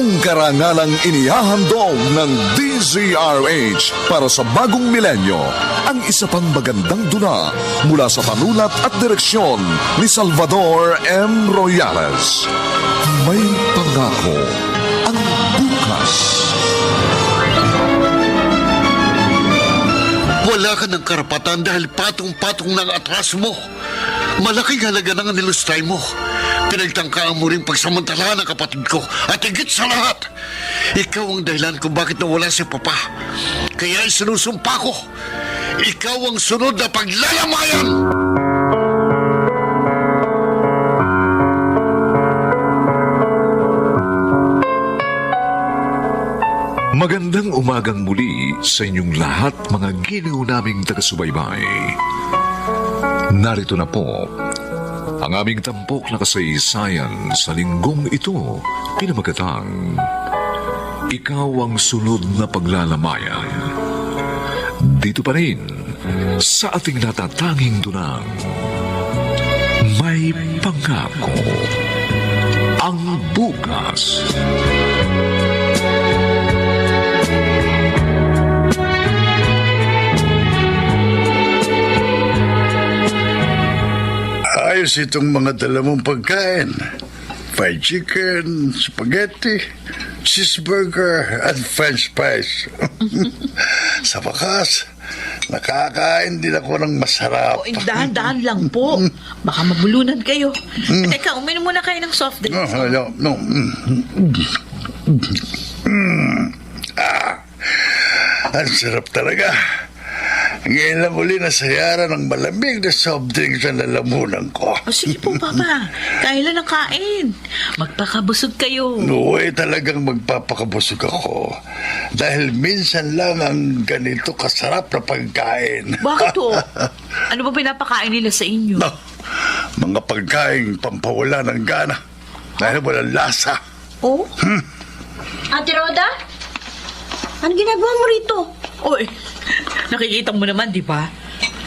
Pitong karangalang inihahandog ng DZRH para sa bagong milenyo. Ang isa pang magandang dula mula sa panulat at direksyon ni Salvador M. Royales. May pangako ang bukas. Wala ka ng karapatan dahil patong-patong ng atras mo. Malaking halaga ng nilustay mo. Pinagtangkaan mo rin pagsamantalahan ng kapatid ko. At higit sa lahat, ikaw ang dahilan kung bakit nawala si Papa. Kaya isinusumpa ko, ikaw ang sunod na paglalamayan! Magandang umagang muli sa inyong lahat, mga giliw naming taga-subaybay. Narito na po ang aming tampok na kasaysayan sa linggong ito, pinamagatang Ikaw ang Sunod na Paglalamayan. Dito pa rin sa ating natatanging dunang May Pangako ang Bukas. Ayos itong mga dala mong pagkain. Fried chicken, spaghetti, cheeseburger, at french fries. Sa wakas, nakakain din ako ng masarap. Dahan-dahan lang po. Baka mabulunan kayo. Teka, uminom muna kayo ng soft drink. No. Ang sarap talaga. Ngayon lang uli nasayaran ng malamig na soft drink sa lalamunan ko. Sige po, Papa. Kailan ang kain? Magpakabusog kayo. Uy, talagang magpapakabusog ako. Dahil minsan lang ang ganito kasarap na pagkain. Bakit po? Ano ba pinapakain nila sa inyo? No, mga pagkain pampawala ng gana. Dahil walang lasa. Oh? Ate Roda? Ano ginagawa mo rito? Oy, nakikita mo naman, di ba?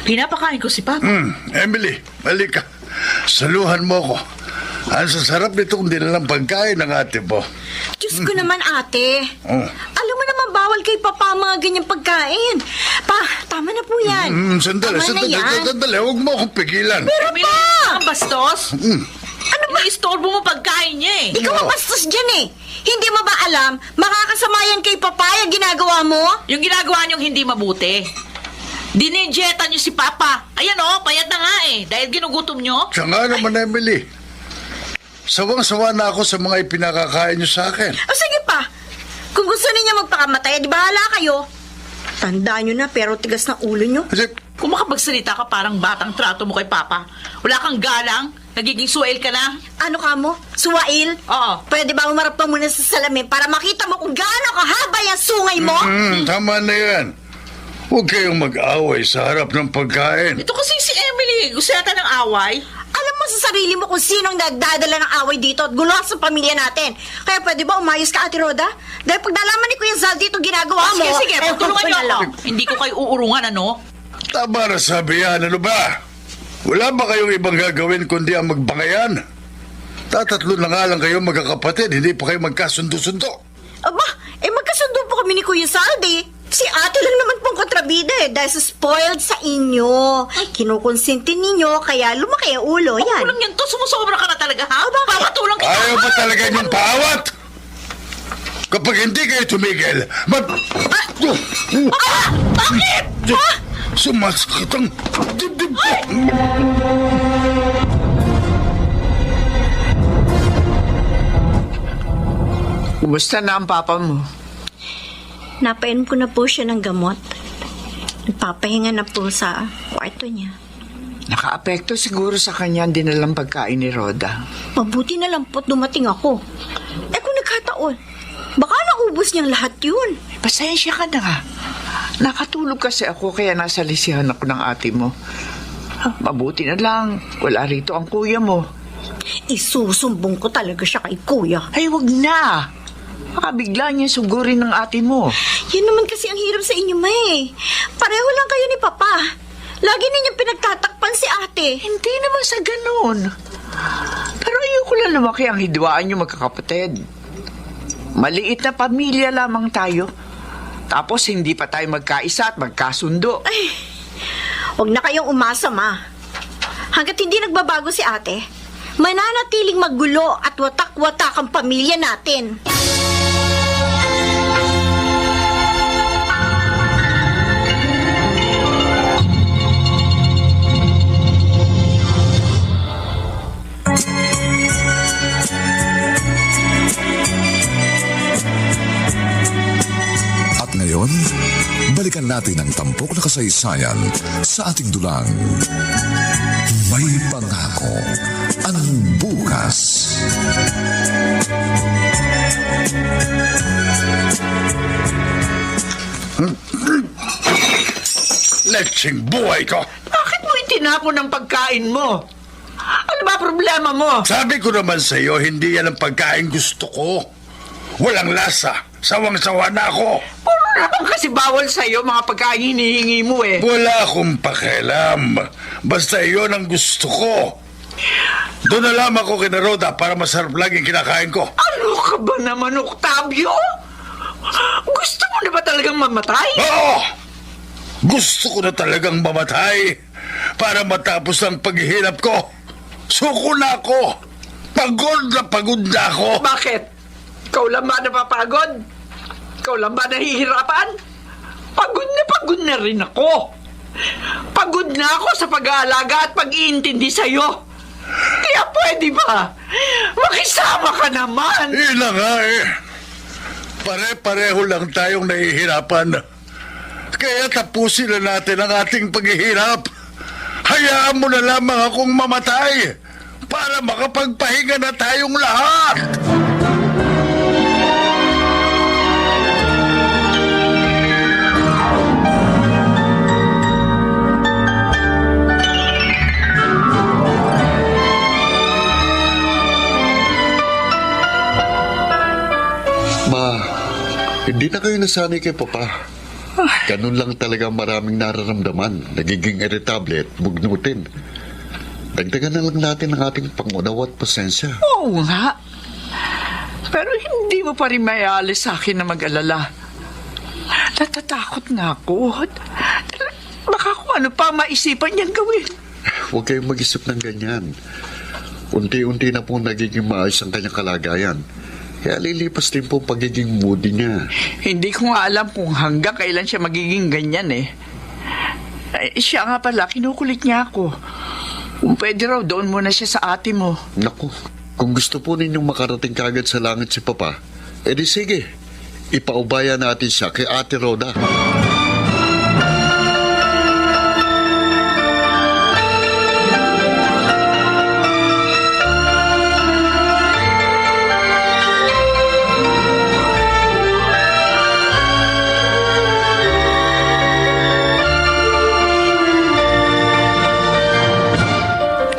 Pinapakain ko si Papa. Emily, halika. Saluhan mo ko. Ang sasarap nitong dinalang pagkain ng ate mo. Diyos ko naman, ate. Oh. Alam mo naman, bawal kay Papa ang mga ganyang pagkain. Pa, tama na po yan. Sandali. Huwag mo akong pigilan. Pero Emily, pa! ang bastos. Ano ba? Iniistorbo mo pagkain niya eh. Ikaw ang bastos dyan eh. Hindi mo ba alam, makakasama yan kay Papa yung ginagawa mo? Yung ginagawa niyong hindi mabuti. Dinejeta niyo si Papa. Ayan o, payat na nga eh. Dahil ginugutom niyo. Siya nga naman, Emily. Sawang-sawa na ako sa mga ipinakakain niyo sa akin. O sige pa, kung gusto ninyo magpakamatay, di bahala kayo. Tandaan nyo na, pero tigas na ulo nyo. Kasi, Kung makapagsalita ka parang batang trato mo kay Papa. Wala kang galang. Nagiging suwail ka na. Ano ka mo? Suwail? Oo. Pwede ba umarap ka muna sa salamin para makita mo kung gaano kahaba yung sungay mo? tama na yan. Huwag kayong mag-away sa harap ng pagkain. Ito kasi si Emily. Gusto yata ng away. Alam mo sa sarili mo kung sinong nagdadala ng away dito at gulo sa pamilya natin. Kaya pwede ba umayos ka, Ate Roda? Dahil pag nalaman ni Kuya Zaldi itong ginagawa mo... Sige, pagtulungan niyo ako. Hindi ko kayo uurungan, ano? Tama na sabi yan, ano ba? Wala ba kayong ibang gagawin kundi ang magbangayan? Tatatlo na nga lang kayo magkakapatid, hindi pa kayo magkasundo-sundo. Aba, magkasundo po kami ni Kuya Zaldi. Si ate lang naman pong kontrabida dahil sa spoiled sa inyo. Kinukonsinti ninyo, kaya lumaki ang ulo. Yan. Kulang yan to. Sumusobra ka na talaga, ha? Papatulang kita. Ayaw ba talaga niyong paawat? Kapag hindi kayo tumigil, Bakit? sumasakit ang dibdib ko. Kumusta na ang papa mo? Napainom ko na po siya ng gamot. Nagpapahinga na po sa kwarto niya. Nakaapekto siguro sa kanya ang dinalang pagkain ni Roda. Mabuti na lang po't dumating ako. Kung nagkataon, baka naubos niyang lahat yun. Pasensya ka na nga. Nakatulog kasi ako kaya nasa lisihan ako ng ate mo. Mabuti na lang, wala rito ang kuya mo. Isusumbong ko talaga siya kay Kuya. Ay, wag na. Baka bigla niya sugurin ng ate mo. Yan naman kasi ang hirap sa inyo, May. Pareho lang kayo ni Papa. Lagi ninyong pinagtatakpan si ate. Hindi naman sa ganun. Pero ayoko lang lumaki ang hidwaan niyo magkakapatid. Maliit na pamilya lamang tayo. Tapos hindi pa tayo magkaisa at magkasundo. Huwag na kayong umasa, Ma. Hanggat hindi nagbabago si ate, mananatiling magulo at watak-watak ang pamilya natin. At ngayon, balikan natin ang tampok na kasaysayan sa ating dulang. May pangako ang bukas. Letsing buhay ko! Bakit mo itinapon ang pagkain mo? Ano ba problema mo? Sabi ko naman sa iyo, hindi yan ang pagkain gusto ko. Walang lasa. Sawang-sawa na ako. Puro naman kasi bawal sa'yo mga pagkain hinihingi mo eh. Wala akong pakialam. Basta iyon ang gusto ko. Doon na lamang ako kina Rhoda para masarap lang yung kinakain ko. Ano ka ba naman, Octavio? Gusto mo na ba talagang mamatay? Oo! Gusto ko na talagang mamatay para matapos ang paghihirap ko. Suko na ako. Pagod na ako. Bakit? Ikaw lang ba napapagod? Ikaw lang ba nahihirapan? Pagod na rin ako. Pagod na ako sa pag-aalaga at pag-iintindi sa'yo. Kaya pwede ba? Makisama ka naman. Ina nga eh. Pare-pareho lang tayong nahihirapan. Kaya tapusin na natin ang ating paghihirap. Hayaan mo na lamang akong mamatay para makapagpahinga na tayong lahat. Ma, hindi na kayo nasanay kay Papa. Ganun lang talaga maraming nararamdaman. Nagiging irritable at bugnutin. Dagdagan na lang natin ang ating pangunawa at pasensya. Oo nga. Pero hindi mo pa rin may alis sa akin na mag-alala. Natatakot nga ako. Baka kung ano pa maisipan niyang gawin. Huwag kayong mag-isip ng ganyan. Unti-unti na pong nagiging maayos ang kanyang kalagayan. Kaya lilipas din po ang pagiging moody niya. Hindi ko nga alam kung hanggang kailan siya magiging ganyan eh. Siya nga pala, kinukulit niya ako. Kung pwede raw, doon muna siya sa ate mo. Naku, kung gusto po ninyong makarating kagad sa langit si Papa, edi sige, ipaubaya natin siya kay Ate Rhoda.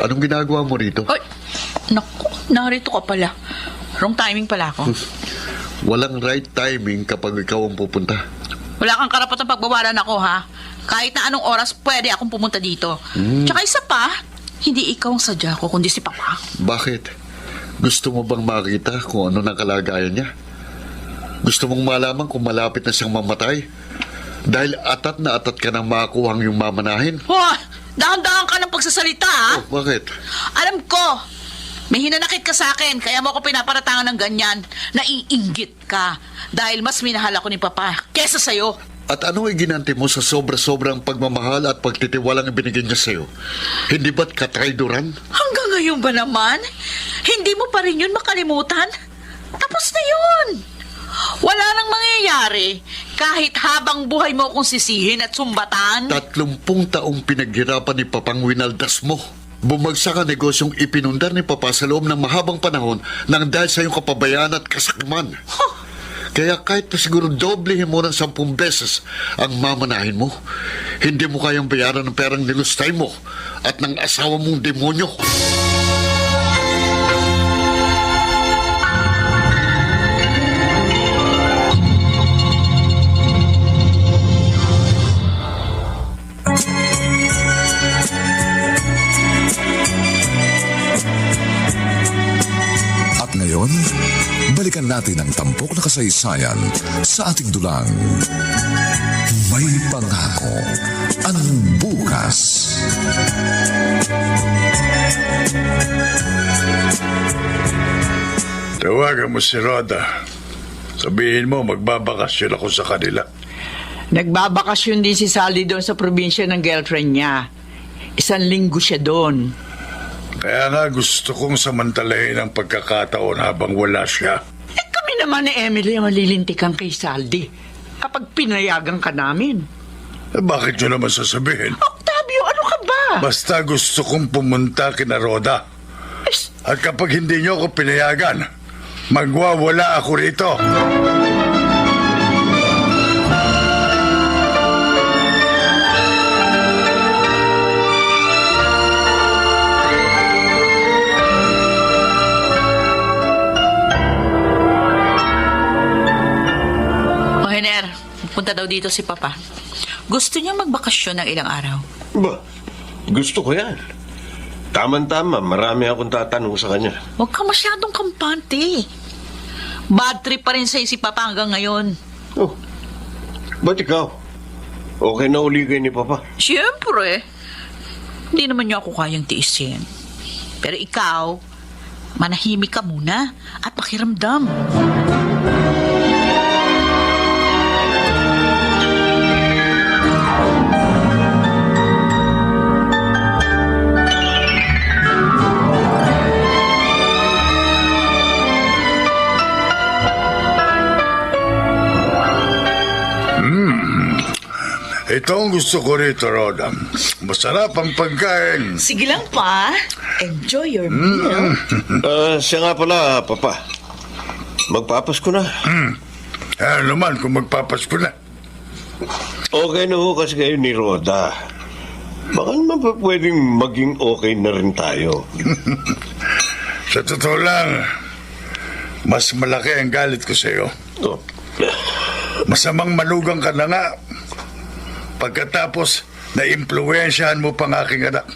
Anong ginagawa mo rito? Ay, naku, narito ka pala. Wrong timing pala ako. Walang right timing kapag ikaw ang pupunta. Wala kang karapatang pagbawalan ako, ha? Kahit na anong oras, pwede akong pumunta dito. Tsaka isa pa, hindi ikaw ang sadya ko, kundi si Papa. Bakit? Gusto mo bang makita kung ano ng kalagayan niya? Gusto mong malaman kung malapit na siyang mamatay? Dahil atat na atat ka nang makakuhang yung mamanahin? Dahan-dahan ka ng pagsasalita, ha? Oh, bakit? Alam ko, may hinanakit ka sa akin, kaya mo ako pinaparatangan ng ganyan. Naiinggit ka, dahil mas minahal ako ni Papa kesa sa'yo. At ano ay ginanti mo sa sobra-sobrang pagmamahal at pagtitiwalang ibinigay niya sa'yo? Hindi ba't katrayduran? Hanggang ngayon ba naman? Hindi mo pa rin yun makalimutan? Tapos na yun. Wala nang mangyayari kahit habang buhay mo akong sisihin at sumbatan. 30 taong pinaghirapan ni Papang Winaldas mo. Bumagsak ang negosyong ipinundar ni Papa sa loob ng mahabang panahon nang dahil sa iyong kapabayaan at kasakman. Kaya kahit na siguro doblehin mo ng 10 beses ang mamanahin mo, hindi mo kayang bayaran ng perang nilustay mo at ng asawa mong demonyo. At ngayon, balikan balikan natin ang tampok na kasaysayan sa ating dulang. May pangako ang bukas. Tawagan mo si Rhoda. Sabihin mo, magbabakasyon ako sa kanila. Nagbabakasyon din si Sally doon sa probinsya ng girlfriend niya. 1 linggo siya doon. Kaya nga gusto kong samantalahin ang pagkakataon habang wala siya. Eh kami naman ni Emily ang malilintikan kay Saldi kapag pinayagan ka namin. Eh, bakit nyo naman sasabihin? Octavio, ano ka ba? Basta gusto kong pumunta kina Rhoda. At kapag hindi nyo ako pinayagan, magwawala ako rito. O, Hener, punta daw dito si Papa. Gusto niya magbakasyon ng ilang araw. Ba, gusto ko yan. Tama-tama, marami akong tatanong sa kanya. Huwag ka masyadong kampante. Bad trip pa rin sa'yo si Papa hanggang ngayon. Oh, ba't ikaw? Okay na uli kayo ni Papa? Siyempre. Hindi naman niya ako kayang tiisin. Pero ikaw, manahimik ka muna at pakiramdam. Ito ang gusto ko rito, Rhoda. Masarap ang pagkain. Sige lang pa. Enjoy your meal. Siya nga pala, Papa. Magpapasko na. Ano naman kung magpapasko na. Okay na ho kasi kayo ni Rhoda. Baka naman pa pwedeng maging okay na rin tayo. Sa totoo lang, mas malaki ang galit ko sa'yo. Oh. Masamang manugang ka na nga. Pagkatapos, na-impluwensyahan mo pang aking anak.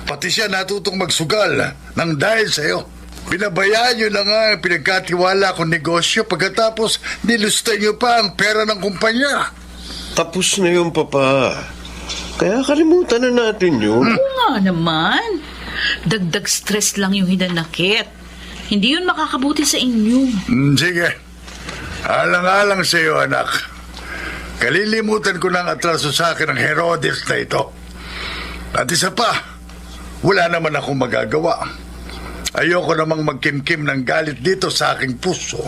Pati siya natutong magsugal nang dahil sa'yo. Pinabayaan nyo na nga ang pinagkatiwala kong negosyo pagkatapos nilustay nyo pa ang pera ng kumpanya. Tapos na yun, Papa. Kaya kalimutan na natin yun. Oo nga naman. Dagdag stress lang yung hinanakit. Hindi yun makakabuti sa inyo. Sige. Alang-alang sa'yo, anak. Kalilimutan ko ng atraso sa akin ng Herodes na ito. At isa pa, wala naman akong magagawa. Ayoko namang magkimkim ng galit dito sa aking puso.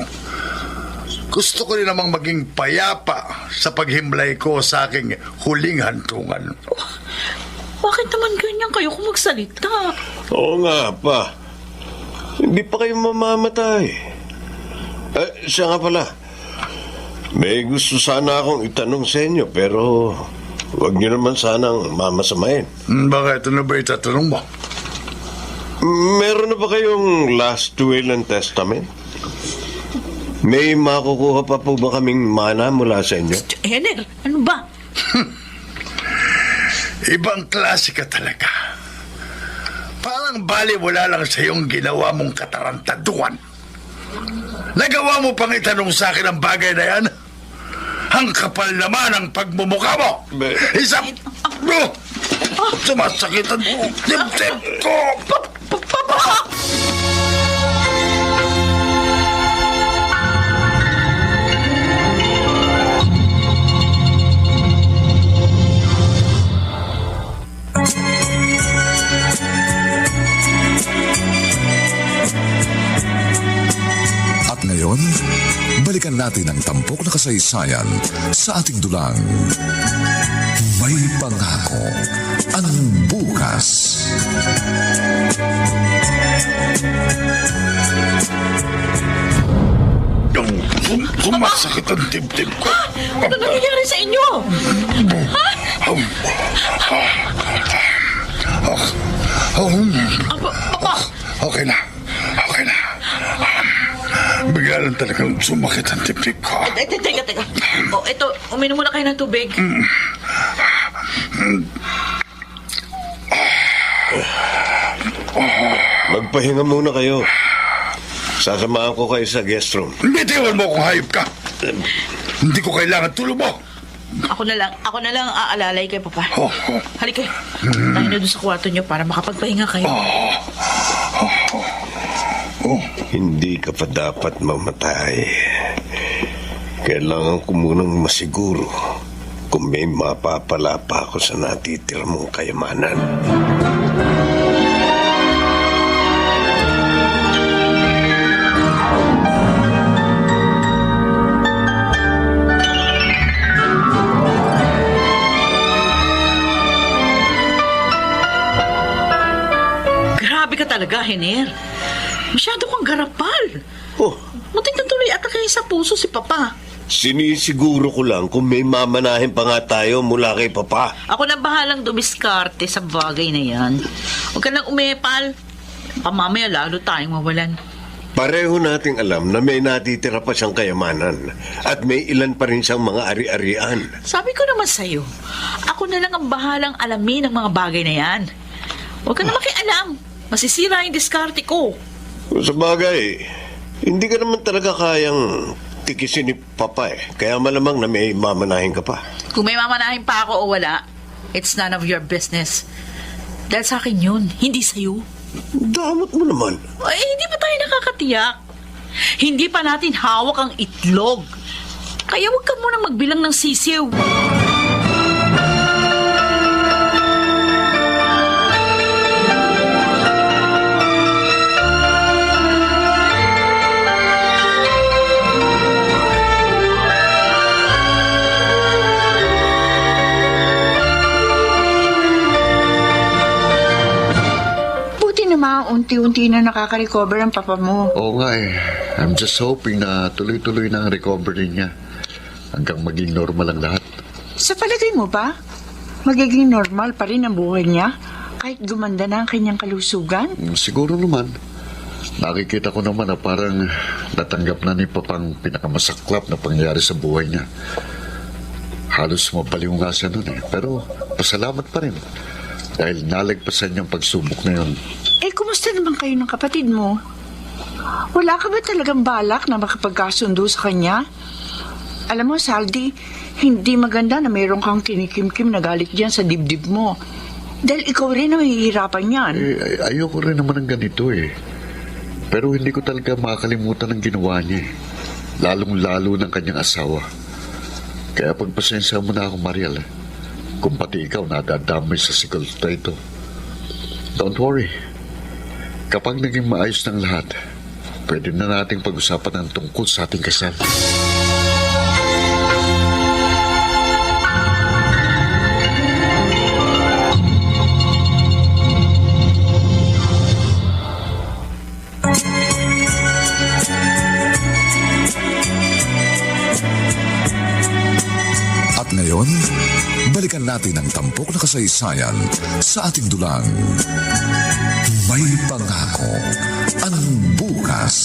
Gusto ko rin namang maging payapa sa paghimlay ko sa aking huling hantungan. Bakit naman ganyan kayo kung magsalita? Oo nga, Pa. Hindi pa kayo mamamatay. Siya nga pala. May gusto sana akong itanong sa inyo, pero huwag niyo naman sanang mamasamain. Bakit? Ano ba itatanong mo? Meron na ba kayong last will and testament? May makukuha pa po ba kaming mana mula sa inyo? Hener, ano ba? Ibang klase ka talaga. Parang baliwala lang sa iyong ginawa mong katarantaduan. Nagawa mo pang itanong sa akin ang bagay na yan? Ang kapal naman ang pagmumukha mo! Isang... Sumasakit ang dibdib ko! Papa! At ngayon, balikan natin ang tampok na kasaysayan sa ating dulang. May pangako ang bukas. Sumasakit ang dibdib ko. Ano nangyayari sa inyo? Papa! Okay na. Okay na. Bigla lang talagang sumakit ang dibdib ko. Teka. O, ito, uminom muna kayo ng tubig. Magpahinga muna kayo. Sasamahan ko kayo sa guest room. Bitiwan mo kung hayop ka. Hindi ko kailangan tulong mo. Ako na lang ang aalalay kay Papa. Oh. Halika, tayo na doon sa kwarto niyo para makapagpahinga kayo. Hindi ka pa dapat mamatay. Kailangan ko munang masiguro kung may mapapala pa ako sa natitira mong kayamanan. Grabe ka talaga, Hener. Masyado kang garapal. Oh, Mutik na tuloy atake sa puso si Papa. sinisiguro ko lang kung may mamanahin pa nga tayo mula kay Papa. Ako na bahalang dumiskarte sa bagay na yan. Huwag ka nang umepal. Pamamaya lalo tayong mawalan. Pareho nating alam na may natitira pa siyang kayamanan at may ilan pa rin siyang mga ari-arian. Sabi ko naman sa'yo, ako na lang ang bahalang alamin ang mga bagay na yan. Huwag ka na makialam. Masisira yung diskarte ko. Sa bagay, hindi ka naman talaga kayang tikisin ni Papa eh. Kaya malamang na may mamanahin ka pa. Kung may mamanahin pa ako o wala, it's none of your business. Dahil sa akin yun, hindi sa'yo. Damot mo naman. Ay, hindi pa tayo nakakatiyak. Hindi pa natin hawak ang itlog. Kaya huwag ka munang magbilang ng sisiw. Unti-unti na nakaka-recover ang papa mo. Oo nga eh. I'm just hoping na tuloy-tuloy na ang recovery niya. Hanggang maging normal ang lahat. Sa palagay mo ba, magiging normal pa rin ang buhay niya kahit gumanda na ang kanyang kalusugan? Siguro naman. Nakikita ko naman na parang natanggap na ni Papang pinakamasaklap na pangyayari sa buhay niya. Halos mabaliw nga siya nun eh. Pero pasalamat pa rin. Dahil nalagpasan niyang pagsubok na yun. Kumusta naman kayo ng kapatid mo? Wala ka ba talagang balak na makapagkasundo sa kanya? Alam mo, Saldi, hindi maganda na mayroon kang kinikimkim na galit dyan sa dibdib mo. Dahil ikaw rin ang mahihirapan yan. Ayoko rin naman ng ganito eh. Pero hindi ko talaga makakalimutan ang ginawa niya eh. Lalong-lalo ng kanyang asawa. Kaya pagpasensya mo na ako, Mariel. Kung pati ikaw nadadamay sa sigol na ito. Don't worry. Kapag naging maayos ng lahat, pwede na nating pag-usapan ang tungkol sa ating kasal. At ngayon, balikan natin ang tampok na kasaysayan sa ating dulang. May pangako ang bukas.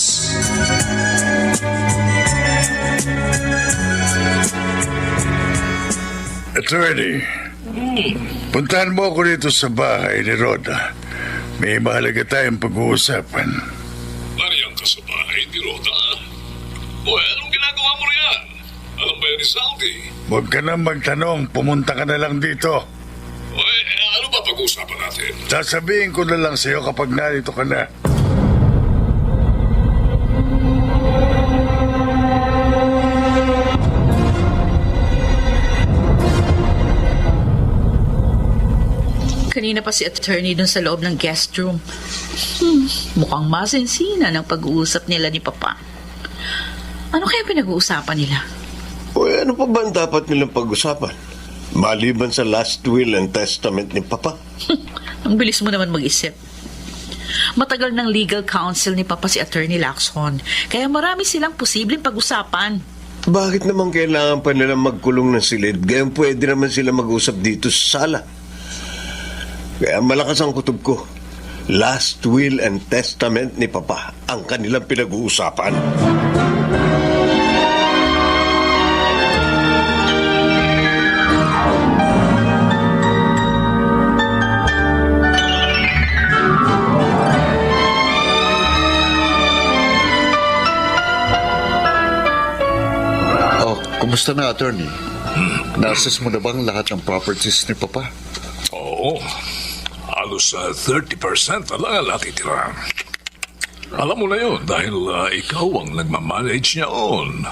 Attorney, puntahan mo ako dito sa bahay ni Rhoda. May mahalaga tayong pag-uusapan. Nariyan ka sa bahay ni Rhoda? Well, anong ginagawa mo riyan? Alam ba yan ni Saldi? Huwag ka na magtanong, pumunta ka na lang dito. Ano ba pag-uusapan natin? Sasabihin ko na lang sa'yo kapag narito ka na. Kanina pa si attorney dun sa loob ng guest room. Mukhang masensina ng pag-uusap nila ni Papa. Ano kaya pinag-uusapan nila? Ano pa ba ang dapat nilang pag-usapan? Maliban sa last will and testament ni Papa. Ang bilis mo naman mag-isip. Matagal ng legal counsel ni Papa si Attorney Lacson, kaya marami silang posibleng pag-usapan. Bakit naman kailangan pa nilang magkulong ng silid? Gayon pwede naman sila mag-usap dito sa sala. Kaya malakas ang kutob ko. Last will and testament ni Papa ang kanilang pinag-uusapan. Kamusta na, attorney? Na-assess mo na bang lahat ng properties ni Papa? Oo. Halos 30% na lang ang natitira. Alam mo na yun dahil ikaw ang nagmamanage niyaon.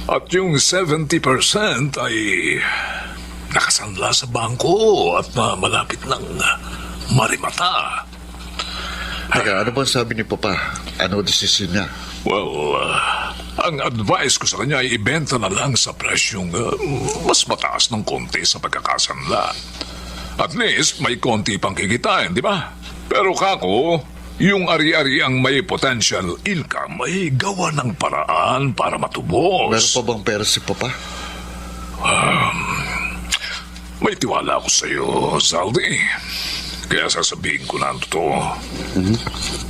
At yung 70% ay nakasanla sa bangko at malapit ng marimata. Teka, ano ba sabi ni Papa? Ano desisyon niya? Well, ang advice ko sa kanya ay ibenta na lang sa presyong mas mataas ng konti sa pagkakasanla. At least may konti pang kikitain, di ba? Pero kako, yung ari-ari ang may potential income ay gawa ng paraan para matubos. Meron pa bang pera si Papa? May tiwala ako sa iyo, Zaldi. Kaya sasabihin ko na ang totoo.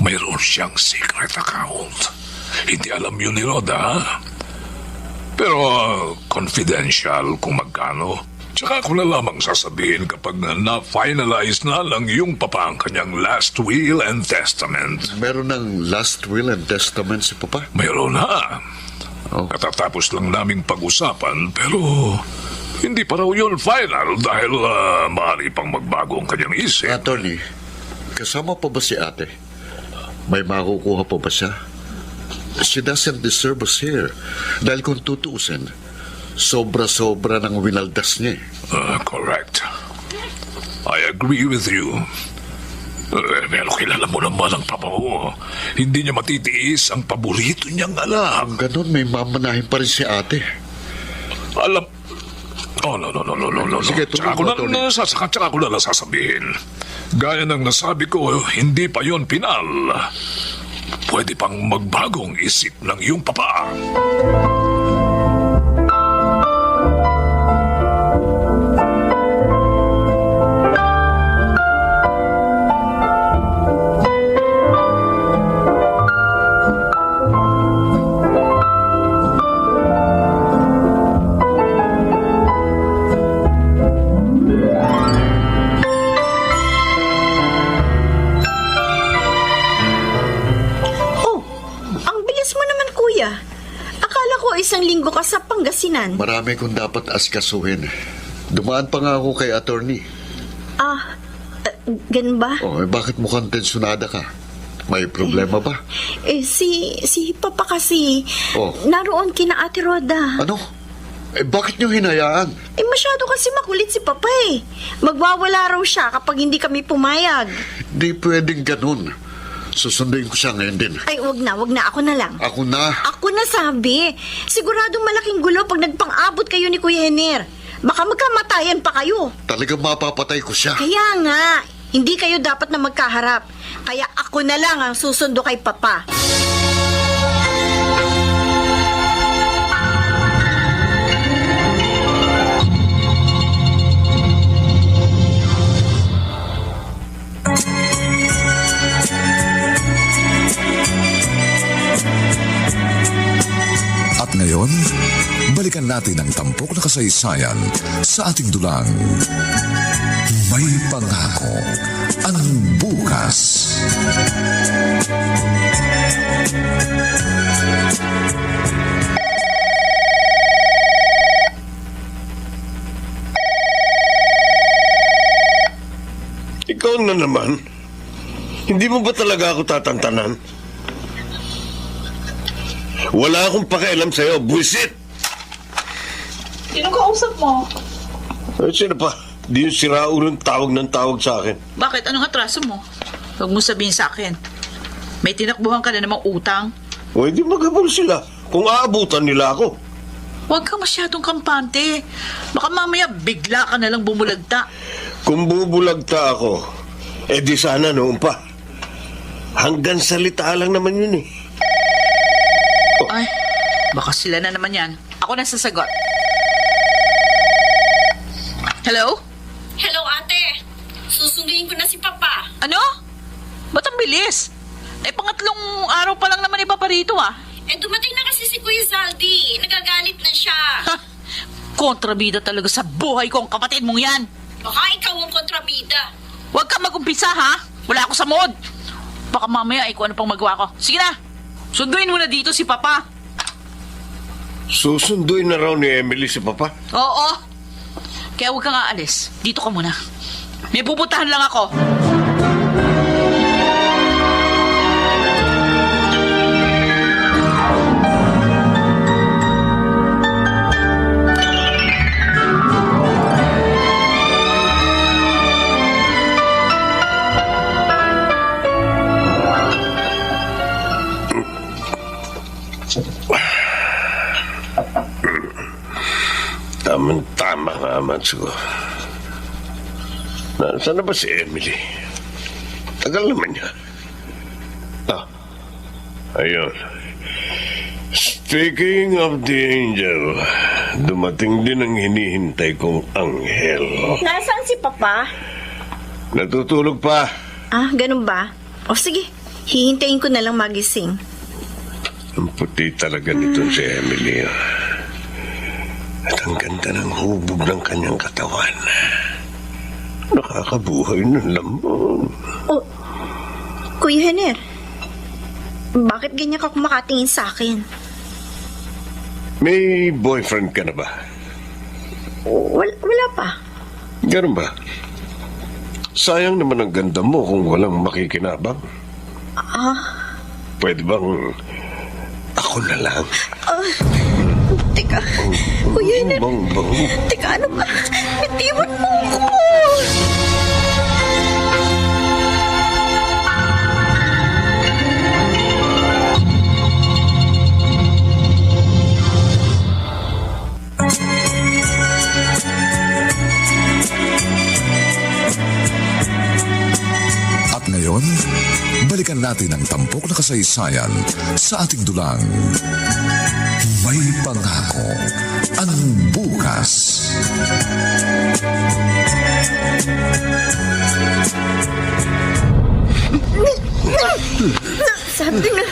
Mayroon siyang secret account. Hindi alam yun ni Roda, ha? Pero confidential kung magkano. Tsaka ko na lamang sasabihin kapag na-finalize na lang yung papa ang kanyang last will and testament. Meron ng last will and testament si Papa? Mayroon ha. Oh. Katatapos lang naming pag-usapan pero hindi pa raw yun final dahil maaari pang magbago ang kanyang isip. Attorney, kasama pa ba si ate? May makukuha pa ba siya? She doesn't deserve us here. Dahil kung tutuusin, sobra-sobra ng winaldas niya. Correct. I agree with you. Pero kilala mo naman ang papa mo. Hindi niya matitiis ang paborito niyang anak. Ang ganun, may mamanahin pa rin si ate. Alam... Oh, no. Sige, Tsaka ko na lang sasabihin. Gaya ng nasabi ko, hindi pa yon pinal. Pwede pang magbagong isip ng iyong papa. Isang linggo ka sa Pangasinan. Marami kong dapat askasuhin. Dumaan pa nga ako kay attorney. Ganun ba? Oh, bakit mukhang tensyonada ka? May problema ba? Si Papa kasi, Oh. naroon kina Ate Roda. Ano? Bakit niyo hinayaan? Masyado kasi makulit si Papa eh. Magwawala raw siya kapag hindi kami pumayag. Di pwedeng ganun. Susunduin ko siya ngayon din. Ay, wag na. Ako na lang. Ako na. Ako na sabi. Siguradong malaking gulo pag nagpang-abot kayo ni Kuya Henner. Baka magkamatayan pa kayo. Talagang mapapatay ko siya. Kaya nga, hindi kayo dapat na magkaharap. Kaya ako na lang ang susundo kay Papa. At ngayon, balikan natin ang tampok na kasaysayan sa ating dulang. May pangako ang bukas. Ikaw na naman. Hindi mo ba talaga ako tatantanan? Wala akong pakialam sa'yo, buwisit! Sino kausap mo? Ay, sino pa? Di yung siraulong tawag ng tawag sa akin. Bakit? Anong atraso mo? Huwag mo sabihin sa akin. May tinakbuhan ka na namang utang. O, hindi maghabol sila kung aabutan nila ako. Huwag ka masyadong kampante. Baka mamaya bigla ka nalang bumulagta. Kung bubulagta ako, di sana noon pa. Hanggang salita lang naman yun eh. Ay, baka sila na naman yan. Ako na sasagot. Hello? Hello, ate. Susunduin ko na si Papa. Ano? Ba't ang bilis? Pangatlong araw pa lang naman iba pa rito Dumating na kasi si Kuya Zaldi. Nagagalit na siya. Ha? Kontrabida talaga sa buhay ko ang kapatid mong yan. Baka ikaw ang kontrabida. Huwag ka mag-umpisa, ha? Wala ako sa mood. Baka mamaya kung ano pang magawa ko. Sige na, sunduin mo na dito si Papa. Susunduin na raw ni Emily si Papa. Oo. Kaya huwag kang aalis. Dito ka muna. May pupuntahan lang ako. Tama nga, Matsuko. Nasaan na ba si Emily? Tagal naman niya. Ayun. Speaking of the angel, dumating din ang hinihintay kong anghel. Nasaan si Papa? Natutulog pa. Ah, ganun ba? O sige, hihintayin ko na lang magising. Ang puti talaga nito si Emily. At ang ganda ng hubog ng kanyang katawan. Nakakabuhay ng lamon. Oh, Kuya Henner, bakit ganyan ka kumakatingin sa akin? May boyfriend ka na ba? Wala pa. Ganun ba? Sayang naman ang ganda mo kung walang makikinabang. Pwede bang ako na lang? Teka, Kuya Henner, Bang. teka, ano ba? Bitiwan mo ko! At ngayon, balikan natin ang tampok na kasaysayan sa ating dulang. May pangako ang bukas. Sabi na,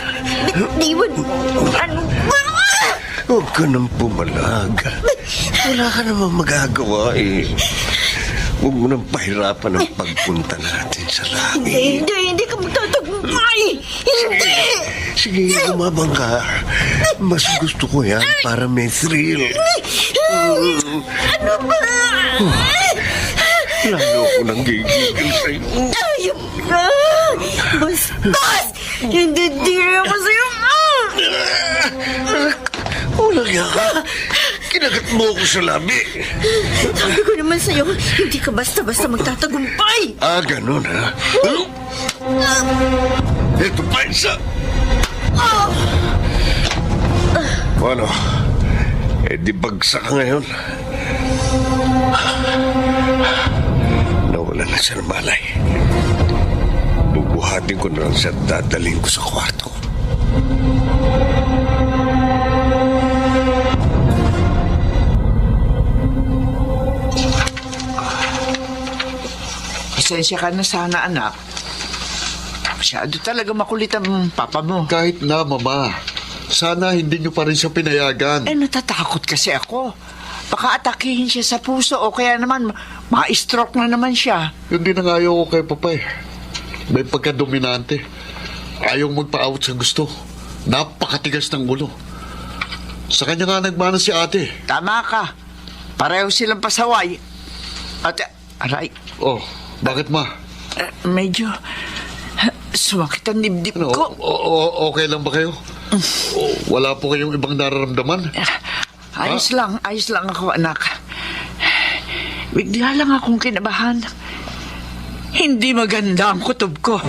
bitiwan mo. Ano ba? Huwag ka nang pumalag. Wala ka namang magagawa eh. Huwag mo nang pahirapan ang pagpunta natin sa langit. Hindi ka magtatagumpay! Hindi! Sige, umabang ka. Mas gusto ko yan para may thrill. Ano ba? Lalo ko nang gigigil sa'yo. Ayun ka! Bastos! Hindi ako sa'yo! Walang yaka. Kinagat mo ako sa labi. Sabi ko naman sa'yo, hindi ka basta-basta magtatagumpay! Ganun ha? Ito pa isa. Ano? Di bagsak ka ngayon. Nawala na siya ng malay. Bubuhatin ko na lang siya at dadalhin ko sa kwarto. Pasensya ka na sana, anak. Masyado talaga makulit ang papa mo. Kahit na, Mama. Sana hindi niyo pa rin siya pinayagan. Natatakot kasi ako. Baka atakihin siya sa puso o kaya naman ma-stroke na naman siya. Yun din ang ayaw ko kay Papa eh. May pagka-dominante. Ayaw magpa-out sa gusto. Napakatigas ng ulo. Sa kanya nga nagmana si ate. Tama ka. Pareho silang pasaway. At, aray, Oh, bakit ma? medyo sumakit ang dibdib Ano, ko. okay lang ba kayo? Wala po kayong ibang nararamdaman? Ayos lang ako, anak. Bigla lang akong kinabahan. Hindi maganda ang kutob ko.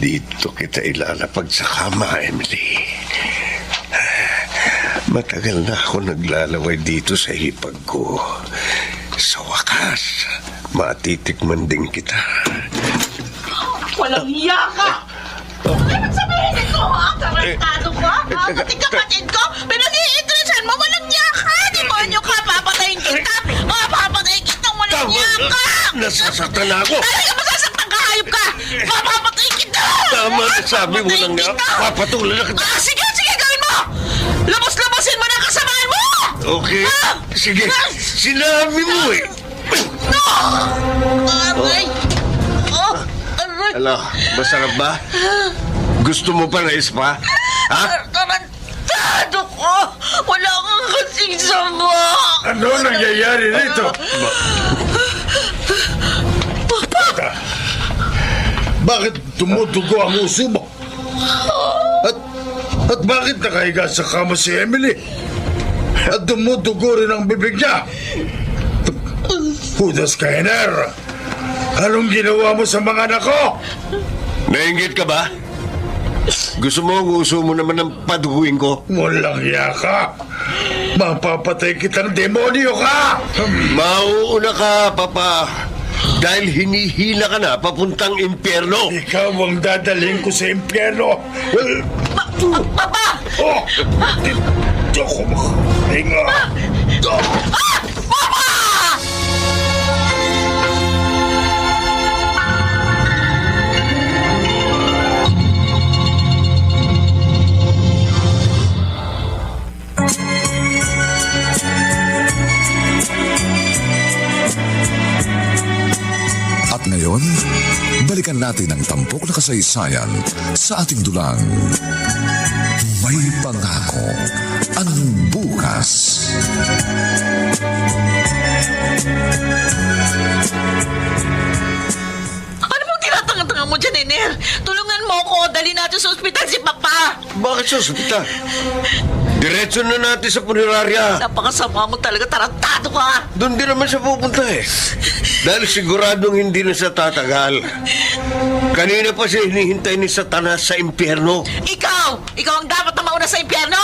Dito kita ilalapag sa kama, Emily. Matagal na ako naglalaway dito sa hipag ko. Sa wakas, matitikman din kita. Walang hiya ka! Ano sabihin ito, ha? Tarantado ko, ha? Pati kapatid ko, pinag-iinteresan mo, walang hiya ka! Demonyo ka, papatayin kita! Papatayin kita, walang hiya ka! Nasasaktan ako! Talaga masasaktan Mapapatay kita! Tama na sabi mo lang nga. Papatulan na kita. Sige, gawin mo! Labas-labasin mo na ang kasamahan mo! Okay. Sige. Sinabi mo eh. Aray! Aray! Ala, masarap ba? Gusto mo pa na ispa? Ha? Tarantado ko! Wala kang kasing sama! Ano nangyayari rito? Bakit tumutugo ang uso mo? At bakit nakahiga sa kama si Emily? At tumutugo rin ang bibig niya? Judas Kainer, anong ginawa mo sa mga anak ko? Nainggit ka ba? Gusto mo ang uso mo naman ng paduguin ko? Walang hiya ka. Mapapatay kitang demonyo ka! Mauuna ka, Papa. Dahil hinihila ka na papuntang impyerno. Ikaw ang dadalhin ko sa impyerno. Papa! Oh! Di ako makahinga. Papa! At ngayon, balikan natin ang tampok na kasaysayan sa ating dulang. May pangako ang bukas. Ano bang tinatangan-tangan mo dyan, Iner? Tulungan mo ako. Dali natin sa ospital si Papa. Bakit sa ospital? Diretso na natin sa punerarya. Napakasama mo talaga. Tarantado ka. Doon din naman siya pupunta eh. Dahil siguradong hindi na siya tatagal. Kanina pa siya hinihintay ni Satanas sa impyerno. Ikaw! Ikaw ang dapat na mauna sa impyerno!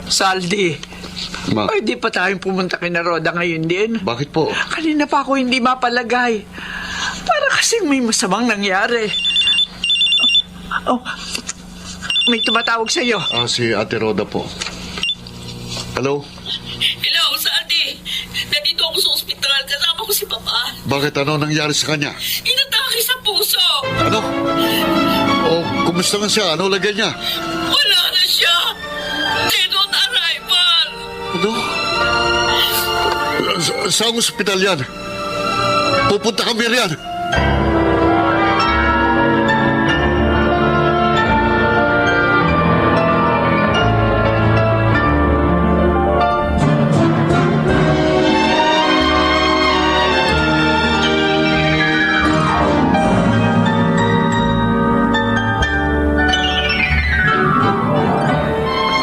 Saldi, Ma, pwede pa tayong pumunta kay na Roda ngayon din. bakit po? Kanina pa ako hindi mapalagay. Para kasing may masamang nangyari. Oh, may tumatawag sa'yo. Si Ate Roda po. Hello? Hello, Saldi. Nandito ako sa ospital. Kasama ko si Papa. Bakit ano nangyari sa kanya? Inatake sa puso. Ano? Kumusta nga siya? Ano lagay niya? Wala na siya. Dead on arrival. Ano? Saan ospital yan? Pupunta kami riyan.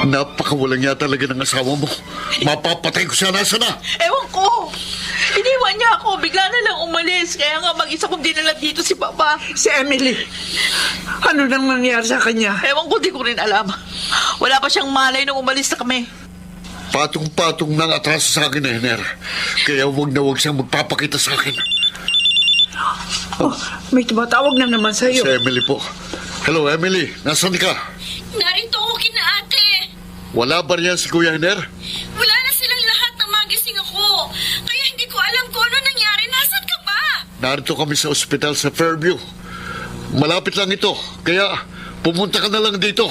Napakawalang niya talaga ng asawa mo. Mapapatay ko siya. Nasa na? Ewan ko. Iniwan niya ako. Bigla na lang umalis. Kaya nga mag-isa kong dinala dito si Papa. Si Emily. Ano nang nangyari sa kanya? Ewan ko, di ko rin alam. Wala pa siyang malay nung umalis na kami. Patong-patong nang atraso sa akin, Henner. Kaya wag na wag siyang magpapakita sa akin. Oh, may tumatawag na naman sa'yo. Si Emily po. Hello, Emily. Nasaan ka? Narito ako kina ate. Wala ba riyan si Kuya Henner? Wala na silang lahat na magising ako. Kaya hindi ko alam kung ano nangyari. Nasaan ka ba? Narito kami sa ospital sa Fairview. Malapit lang ito. Kaya pumunta ka na lang dito.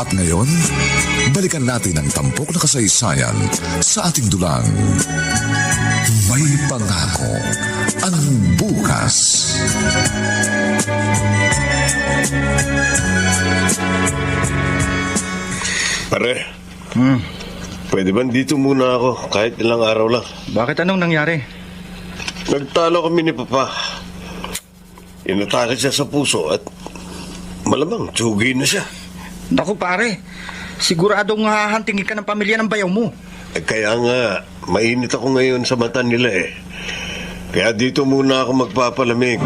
At ngayon, balikan natin ang tampok na kasaysayan sa ating dulang. May pangako ang bukas. Pare, pwede ba dito muna ako kahit ilang araw lang? Bakit anong nangyari? Nagtalo kami ni Papa. Inatake siya sa puso at malamang tsugi na siya. Naku pare, Siguradong hahantingin ka ng pamilya ng bayaw mo. Kaya nga, mainit ako ngayon sa mata nila eh. Kaya dito muna ako magpapalamig.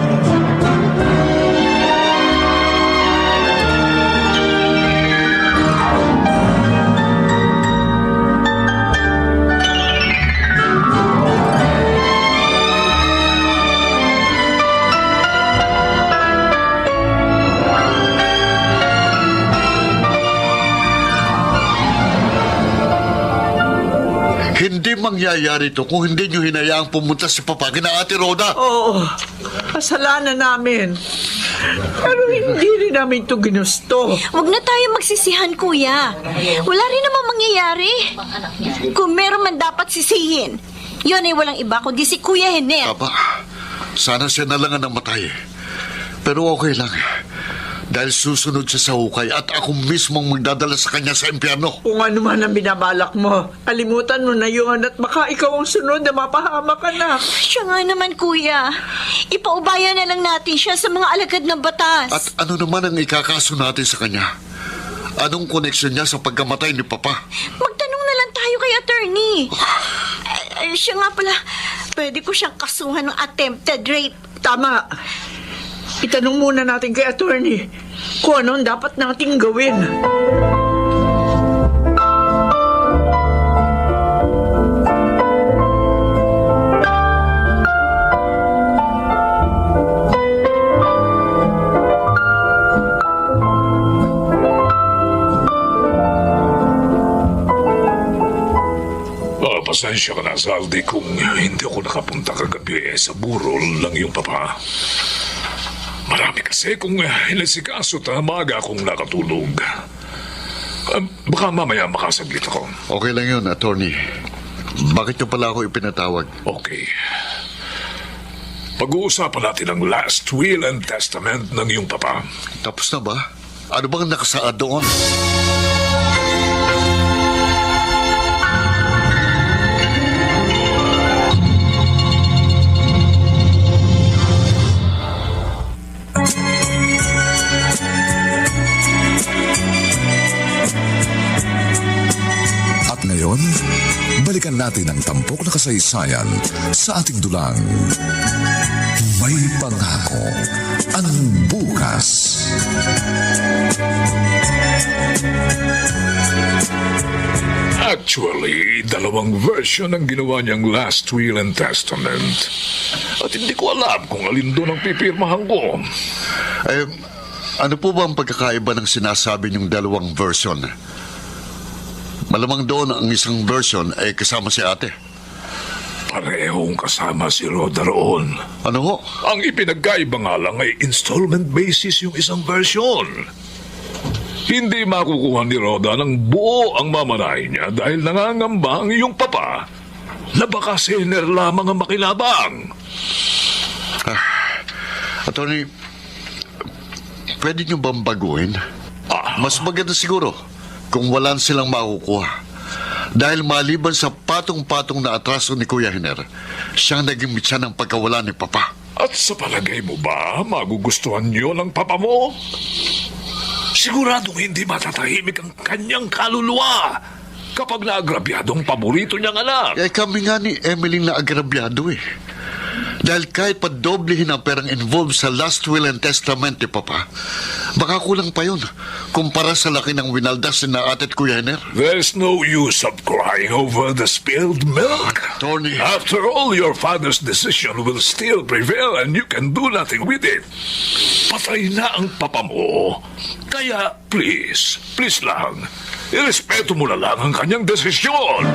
Hindi mangyayari to kung hindi nyo hinayaang pumunta si Papa kina Ate Rhoda. Oo, kasalanan namin. Pero hindi rin namin ito ginusto. Huwag na tayo magsisihan, kuya. Wala rin namang mangyayari. Kung meron man dapat sisihin, yun ay walang iba kundi si Kuya Hener. Papa, sana siya na lang ang namatay. Pero okay lang. Dahil susunod siya sa hukay at ako mismong magdadala sa kanya sa impyerno. Kung ano man ang binabalak mo, kalimutan mo na yun at baka ikaw ang sunod na mapahamak ka na. Siya nga naman, kuya. Ipaubaya na lang natin siya sa mga alagad ng batas. At ano naman ang ikakaso natin sa kanya? Anong koneksyon niya sa pagkamatay ni Papa? Magtanong na lang tayo kay attorney. Siya nga pala, pwede ko siyang kasuhan ng attempted rape. Tama. Itanong muna natin kay attorney kung anong dapat nating gawin. Pasensya ka na, Zaldi, kung hindi ako nakapunta kagabi sa burol ng iyong papa. Marami kasi kung inasikaso at maaga akong nakatulog. Baka mamaya makasaglit ako. Okay lang yun, attorney. Bakit nyo pala ako ipinatawag? Okay. Pag-uusapan natin ang last will and testament ng iyong papa. Tapos na ba? Ano bang nakasaad doon? At ngayon, balikan natin ang tampok na kasaysayan sa ating dulang. May pangako ang bukas. Actually, dalawang version ang ginawa niyang last will and testament. At hindi ko alam kung alin doon ang pipirmahan ko. Ano po ba ang pagkakaiba ng sinasabi niyong dalawang version? Malamang doon ang isang version ay kasama si ate. Parehong kasama si Rhoda roon. Ano ho? Ang ipinagkaiba nga lang ay installment basis yung isang version. Hindi makukuha ni Rhoda ng buo ang mamanahin niya dahil nangangamba ang iyong papa na baka si Hener lamang ang makinabang. Attorney, pwede niyo bang baguhin? Mas maganda siguro kung walan silang makukuha. Dahil maliban sa patong-patong na atraso ni Kuya Hener, siyang naging mitsa ng pagkawala ni Papa. At sa palagay mo ba, magugustuhan niyo ng papa mo? Siguradong hindi matatahimik ang kanyang kaluluwa kapag naagrabyado ang paborito niyang anak. Kami nga ni Emily na agrabyado eh. Dahil kahit pa doblehin ang perang involved sa last will and testament ni Papa, baka kulang pa yun kumpara sa laki ng winaldas na ate at Kuya Hener. There's no use of crying over the spilled milk. Tony. After all, your father's decision will still prevail and you can do nothing with it. Patay na ang papa mo. Kaya, please lang, irespeto mo na lang ang kanyang desisyon.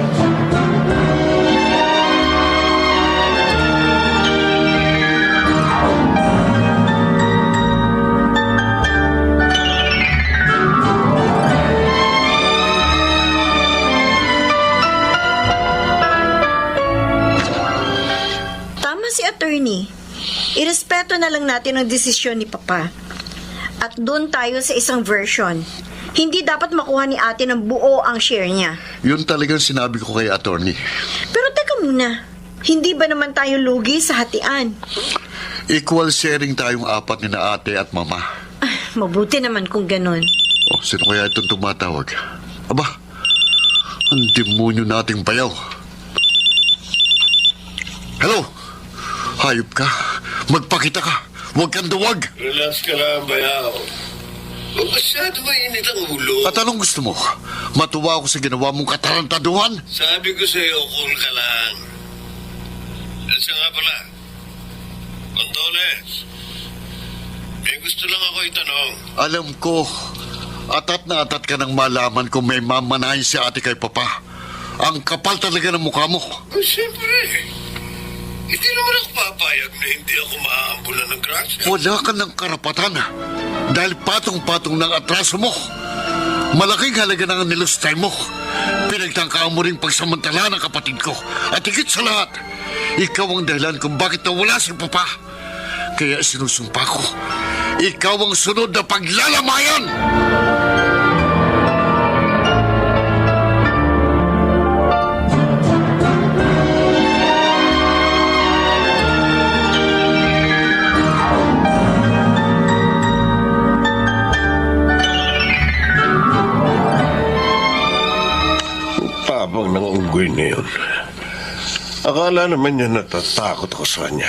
Si attorney, irespeto na lang natin ang desisyon ni Papa. At doon tayo sa isang version. Hindi dapat makuha ni ate ng buo ang share niya. Yun talagang sinabi ko kay attorney. Pero teka muna, hindi ba naman tayo lugi sa hatian? Equal sharing tayong apat ni na ate at mama. Mabuti naman kung ganun. Sino kaya itong tumatawag? Aba, ang demonyo nating bayaw. Hello? Hayop ka. Magpakita ka. Huwag kang duwag. Relax ka lang, bayaw. Huwag masyado mainit ang ulo. At anong gusto mo? Matuwa ako sa ginawa mong katarantaduhan? Sabi ko sa'yo, cool ka lang. At siya nga pala, Condoles, may gusto lang ako itanong. Alam ko, atat na atat ka nang malaman kung may mamanahin si ate kay Papa. Ang kapal talaga ng mukha mo. Oh, siyempre. Hindi naman ako papayag na hindi ako maaambulan ng crush. Wala ka ng karapatan dahil patong-patong ng atraso mo. Malaking halaga ng nilustay mo. Pinagtangkaan mo rin pagsamantala ng kapatid ko. At higit sa lahat, ikaw ang dahilan kung bakit nawala si Papa. Kaya sinusumpa ko, ikaw ang sunod na paglalamayan! Tabang ng unggoy na yun. Akala naman niya natatakot ako sa kanya.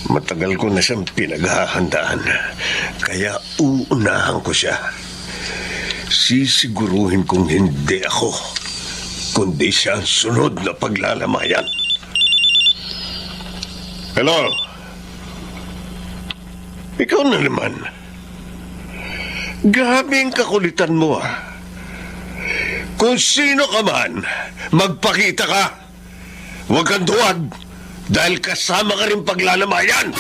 Matagal ko na siyang pinaghahandaan. Kaya uunahan ko siya. Sisiguruhin kong hindi ako, kundi siya ang sunod na paglalamayan. Hello? Ikaw na naman. Grabe ang kakulitan mo, ah. Kung sino ka man, magpakita ka. Huwag kang duwag dahil kasama ka rin paglalamayan.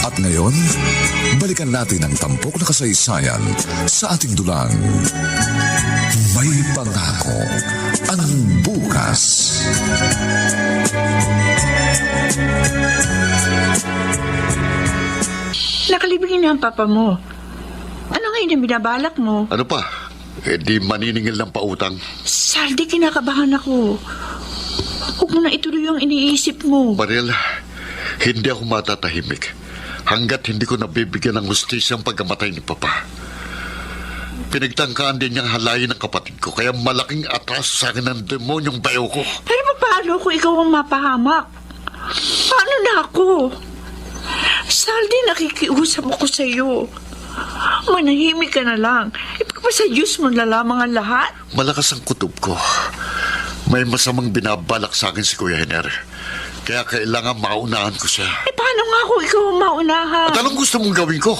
At ngayon, balikan natin ang tampok na kasaysayan sa ating dulang. May pangako ang bukas. Nakalibingin na ang papa mo. Ano ngayon ang binabalak mo? Ano pa? Di maniningil ng pautang. Saldi, kinakabahan ako. Huwag mo na ituloy ang iniisip mo. Mariel, hindi ako matatahimik hanggat hindi ko nabibigyan ng hustisya ang pagkamatay ni Papa. Pinagtangkaan din niyang halayin ng kapatid ko, kaya malaking atraso sa akin ng demonyong bayo ko. Pero paano kung ikaw ang mapahamak? Paano na ako? Saldi, nakikiusap ako sa iyo. Manahimik ka na lang. Ipagpasa Diyos mo na lamang ang lahat. Malakas ang kutob ko. May masamang binabalak sa akin si Kuya Hiner. Kaya kailangan maunahan ko siya. Paano nga kung ikaw ang maunahan? At anong gusto mong gawin ko?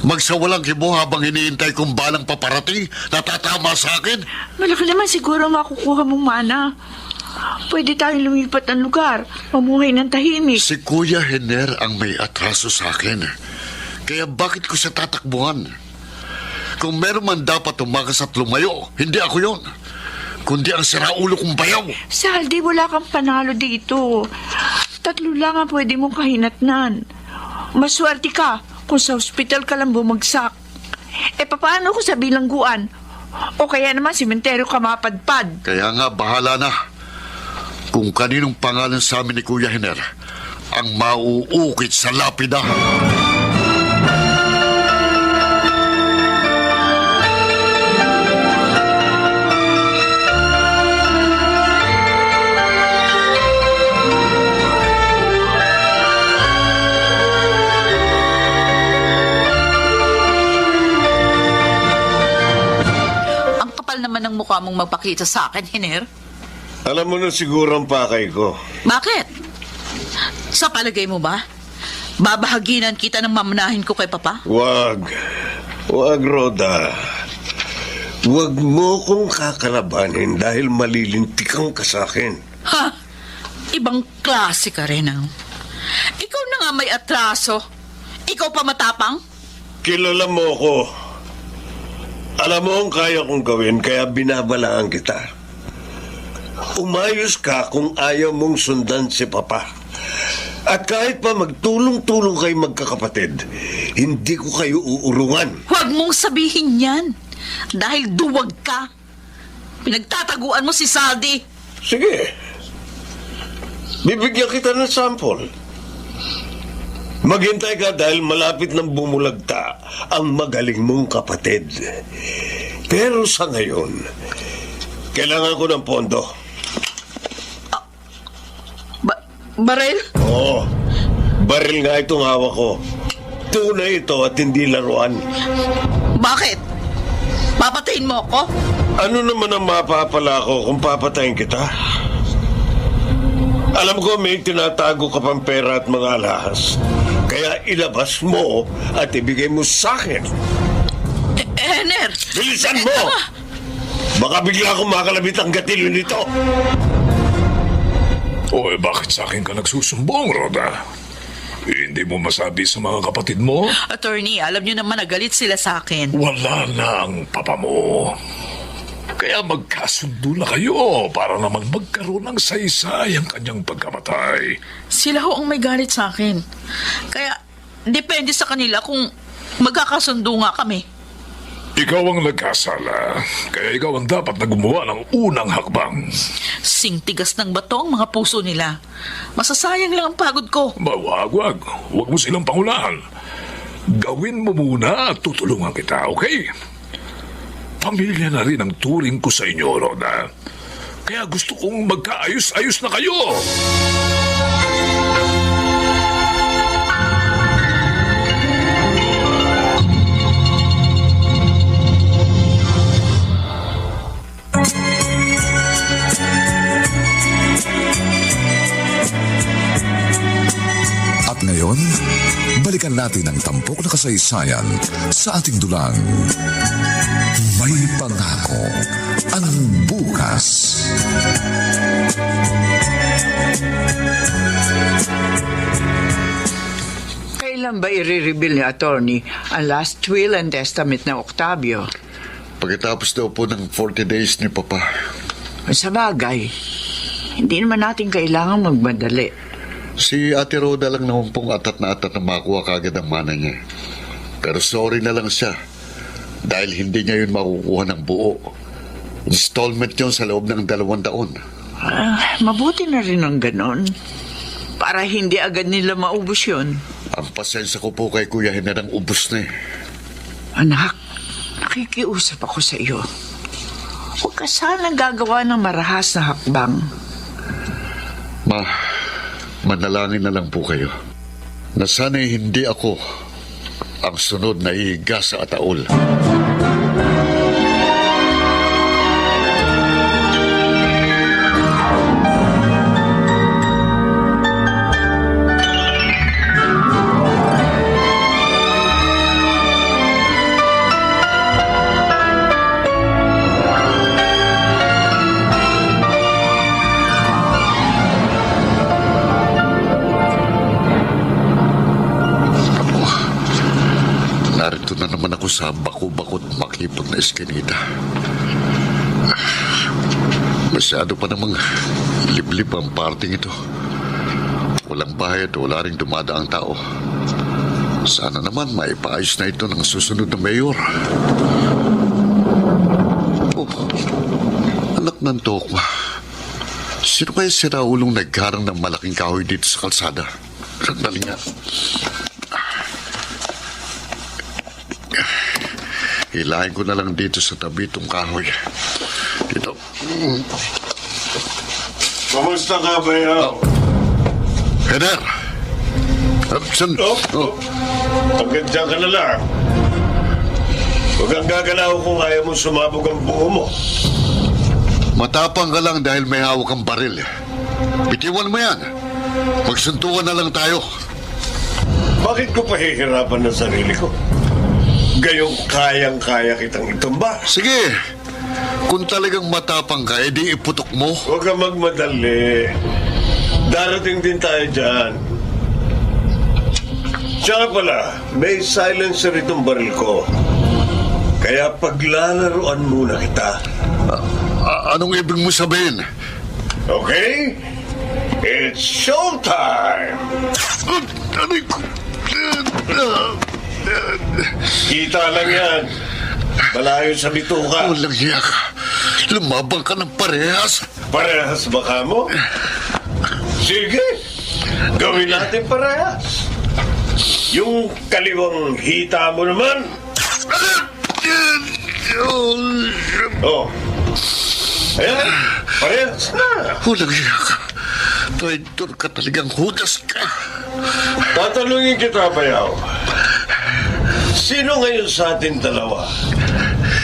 Magsawalang kibo habang hinihintay kong balang paparating na tatama sa akin? Malaki naman siguro makukuha mong mana. Pwede tayong lumipat ng lugar, mamuhay ng tahimik. Si Kuya Hiner ang may atraso sa akin. Kaya bakit ko siya tatakbuhan? Kung meron man dapat tumakas at lumayo, hindi ako yon, kundi ang siraulo kong bayaw. Saldi, wala kang panalo dito. 3 lang ang pwede mong kahinatnan. Maswerte ka kung sa ospital ka lang bumagsak. Paano kung sa bilangguan? O kaya naman simenteryo ka mapadpad? Kaya nga, bahala na. Kung kaninong pangalan sa amin ni Kuya Hiner ang mauukit sa lapida. Naman ang mukha mong magpakita sa akin, Hiner. Alam mo na siguro ang pakay ko. Bakit? Sa palagay mo ba? Babahaginan kita ng mamanahin ko kay Papa? Wag, Rhoda. Wag mo kong kakalabanin dahil malilintikan ka sa akin. Ha? Ibang klase ka rin, ah. Ikaw na nga may atraso. Ikaw pa matapang? Kilala mo ko. Alam mo ang kaya kong gawin, kaya binabalaan kita. Umayos ka kung ayaw mong sundan si Papa. At kahit pa magtulong-tulong kayo magkakapatid, hindi ko kayo uurungan. Huwag mong sabihin yan. Dahil duwag ka. Pinagtataguan mo si Saldi. Sige. Bibigyan kita ng sample. Maghintay ka dahil malapit nang bumulagta ang magaling mong kapatid. Pero sa ngayon, kailangan ko ng pondo. Barel? Oo. Baril nga itong hawak ko. Tunay ito at hindi laruan. Bakit? Papatayin mo ako? Ano naman ang mapapala ko kung papatayin kita? Alam ko may tinatago ka pang pera at mga alahas. Kaya ilabas mo at ibigay mo sa akin. Ener! Bilisan mo! Baka bigla akong makalabit ang gatilyo nito. Oy, bakit sa akin ka nagsusumbong, Rhoda? Hindi mo masabi sa mga kapatid mo? Attorney, alam niyo naman nagalit sila sa akin. Wala na ang papa mo. Kaya magkasundo na kayo para naman magkaroon ng saysay ang kanyang pagkamatay. Sila ho ang may galit sa akin. Kaya, depende sa kanila kung magkakasundo nga kami. Ikaw ang nagkasala, kaya ikaw ang dapat na gumawa ng unang hakbang. Singtigas ng bato ang mga puso nila. Masasayang lang ang pagod ko. Wag mo silang pangunahan. Gawin mo muna at tutulungan kita, okay? Pamilya na rin ang turing ko sa inyo, Rhoda. Kaya gusto kong magkaayos-ayos na kayo. At ngayon, balikan natin ang tampok na kasaysayan sa ating dulang. May pangako ang bukas. Kailan ba i-reveal ni attorney ang last will and testament ng Octavio? Pagkatapos daw po ng 40 days ni Papa. Sa bagay, hindi naman natin kailangan magmadali. Si Ate Rhoda lang naman pong atat na makuha kagad ang mana niya. Pero sorry na lang siya dahil hindi niya yun makukuha ng buo. Installment yun sa loob ng 2 taon. Mabuti na rin ang ganon. Para hindi agad nila maubos yun. Ang pasensya ko po kay Kuya Hener ang ubos na eh. Anak, nakikiusap ako sa iyo. Huwag ka sanang gagawa ng marahas na hakbang. Manalangin na lang po kayo na sana'y hindi ako ang sunod na ihiga sa ataol. Narito na naman ako sa bako-bakot makipag na eskinita. Masyado pa namang liblib ang parting ito. Walang bahay at wala rin dumadaang tao. Sana naman maipaayos na ito ng susunod na mayor. Oh, anak ng tokwa. Sino kaya si Raulong nagharang ng malaking kahoy dito sa kalsada? Sandali nga. Hilahin ko na lang dito sa tabi itong kahoy. Dito. Kamusta ka, Bayaw? Hener! Hanggang dyan ka na lang. Huwag kang gagalaw kung ayaw mo sumabog ang buho mo. Matapang ka lang dahil may hawak kang baril. Bitiwan mo yan. Magsuntukan na lang tayo. Bakit ko pahihirapan ng sarili ko? Gayong kayang-kaya kitang itumba. Sige. Kung talagang matapang ka, edi iputok mo. Huwag kang magmadali. Darating din tayo dyan. Tsaka pala, may silencer itong baril ko. Kaya paglalaroan muna kita. Anong ibig mo sabihin? Okay? It's showtime! Kita lang yan. Malayo sa bituka. Walang hiya ka. Lumabang ka ng parehas. Parehas ba ka mo? Sige. Gawin natin parehas. Yung kaliwang hita mo naman. Oh. Ayan. Parehas na. Walang hiya ka. Traitor ka talagang hudas ka. Tatanungin kita, Bayaw. Sino ngayon sa atin dalawa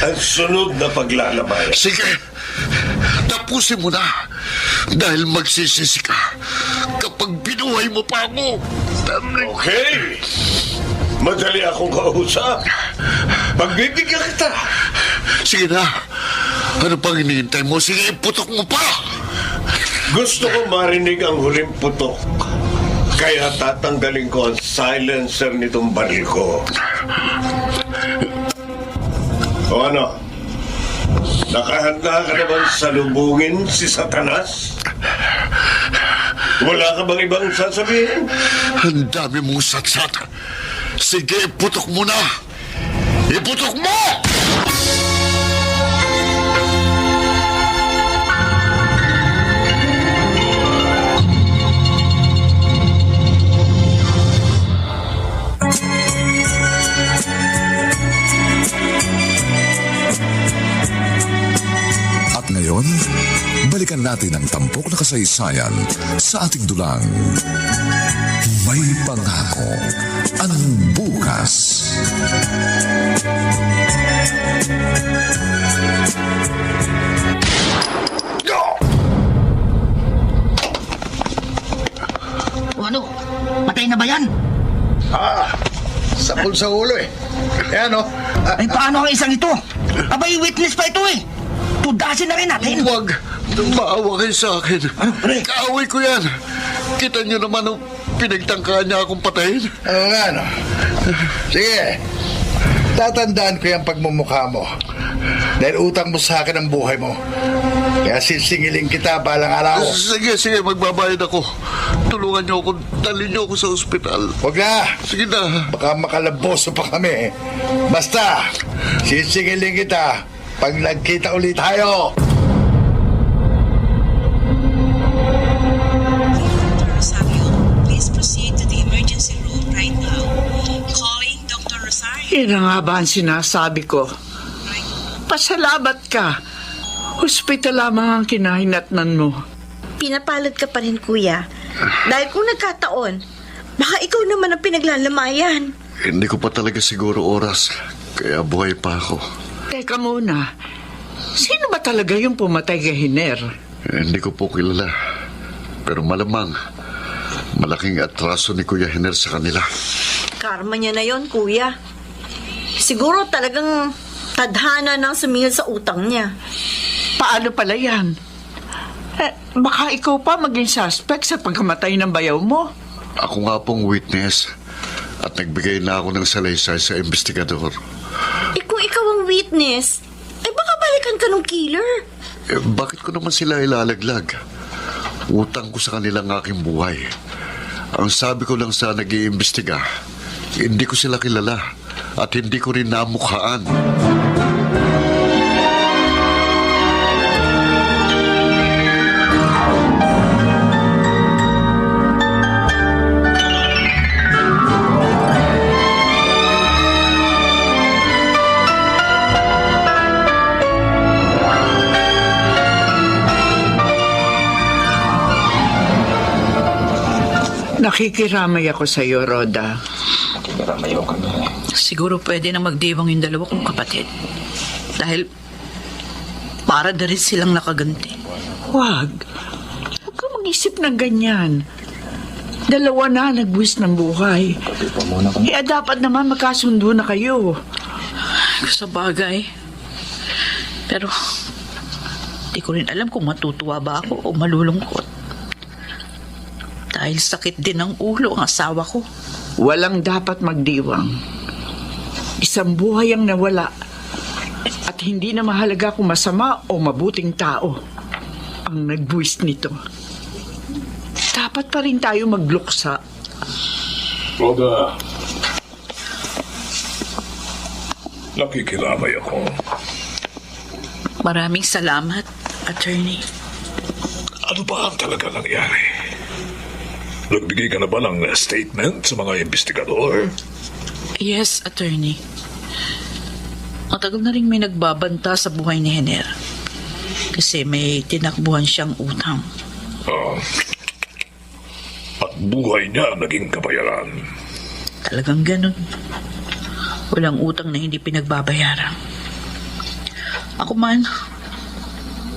ang sunod na paglalamayan? Sige, tapusin mo na. Dahil magsisisi ka kapag binuhay mo pa ako. Okay. Madali akong kausap. Pagbibigyan kita. Sige na. Ano pang hinihintay mo? Sige, putok mo pa. Gusto ko marinig ang huling putok. Kaya tatanggalin ko ang silencer nitong baril ko. O ano? Nakahanda ka naman salubungin si Satanas? Wala ka bang ibang sasabihin? Ang dami mong satsat. Sige, putok mo na. Iputok mo! At ngayon, balikan natin ang tampok na kasaysayan sa ating dulang. May pangako ang bukas. O ano? Patay na ba yan? Sapul sa ulo eh. Yan o. Ay, paano ang isang ito? Abay, witness pa ito eh. Tudasin na rin natin. Huwag. Maawa kayo sa akin. Kaaway ko yan. Kita niyo naman nung pinagtangkaan niya akong patayin. Oo nga, no? Sige. Tatandaan ko yung pagmumukha mo. Dahil utang mo sa akin ang buhay mo. Kaya sisingiling kita balang araw. Sige, magbabayad ako. Tulungan niyo ako. Dalhin niyo ako sa ospital. Huwag na. Sige na. Baka makalaboso pa kami. Basta, sisingiling kita pag nagkita ulit tayo. Rosario, please proceed to the emergency room right now. Calling Dr. Rosario. Yan na nga ba ang sinasabi ko? Pasalamat ka. Hospital lamang ang kinahinatnan mo. Pinapalad ka pa rin, kuya. Dahil kung nagkataon, baka ikaw naman ang pinaglalamayan. Hindi ko pa talaga siguro oras. Kaya buhay pa ako. Teka muna. Sino ba talaga yung pumatay kay Hiner? Hindi ko po kilala. Pero malamang, malaking atraso ni Kuya Hiner sa kanila. Karma niya na yon, kuya. Siguro talagang tadhana nang sumingil sa utang niya. Paano pala yan? Baka ikaw pa maging suspect sa pagkamatay ng bayaw mo. Ako nga pong witness at nagbigay na ako ng salaysay sa investigador. Kung ikaw ang witness, baka balikan ka ng killer. Bakit ko naman sila ilalaglag? Utang ko sa kanilang aking buhay. Ang sabi ko lang sa nag-iimbestiga, hindi ko sila kilala at hindi ko rin namukhaan. Nakikiramay ako sa iyo, Rhoda. Siguro pwede na magdiwang yung dalawa kong kapatid. Dahil para na rin silang nakaganti. Huwag ka mag-isip ng ganyan. Dalawa na nagbuwis ng buhay. Dapat naman magkasundo na kayo. Sa bagay. Pero di ko rin alam kung matutuwa ba ako o malulungkot. Dahil sakit din ng ulo ang asawa ko. Walang dapat magdiwang. Isang buhay ang nawala. At hindi na mahalaga kung masama o mabuting tao ang nagbuwis nito. Dapat pa rin tayo magluksa. Rhoda. Nakikiramay ako. Maraming salamat, attorney. Ano ba ang talaga nangyari? Nagbigay ka na ba ng statement sa mga investigador? Yes, attorney. Matagal na rin may nagbabanta sa buhay ni Henner. Kasi may tinakbuhan siyang utang. At buhay niya naging kabayaran. Talagang ganun. Walang utang na hindi pinagbabayaran. Ako man,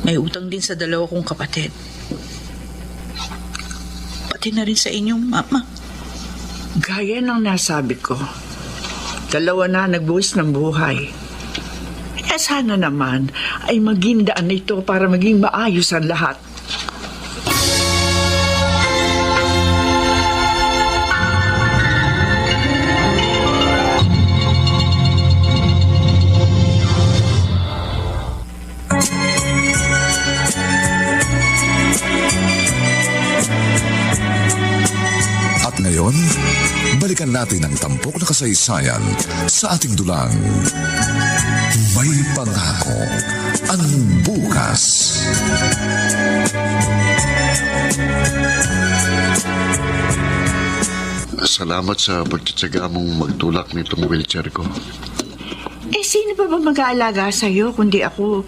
may utang din sa 2 kong kapatid. Pati na rin sa inyong mama. Gaya ng nasabi ko, 2 na nagbuwis ng buhay. Sana naman ay maging daan ito para maging maayos ang lahat. At ngayon, balikan natin ang tampok na kasaysayan sa ating dulang. May pangako ang bukas. Salamat sa pagtsatsaga mong magtulak nitong wheelchair ko. Sino pa ba mag-aalaga sa'yo kundi ako?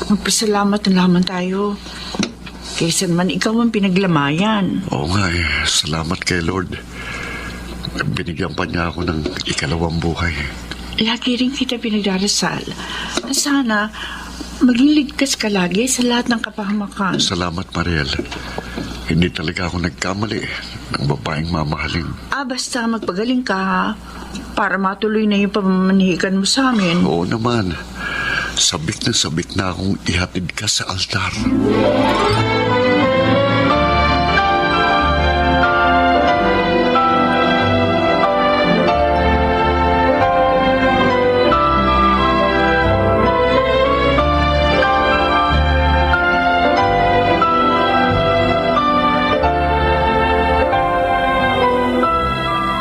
Magpasalamat na lamang tayo. Kaysa naman ikaw ang pinaglamayan. Oo nga salamat kay Lord. Binigyan pa niya ako ng 2 buhay. Lagi rin kita pinagdarasal. Sana maging ligtas ka lagi sa lahat ng kapahamakan. Salamat, Mariel. Hindi talaga ako nagkamali ng babaeng mamahalin. Basta magpagaling ka ha, para matuloy na yung pamamanihikan mo sa amin. Oo naman. Sabik na akong ihatid ka sa altar.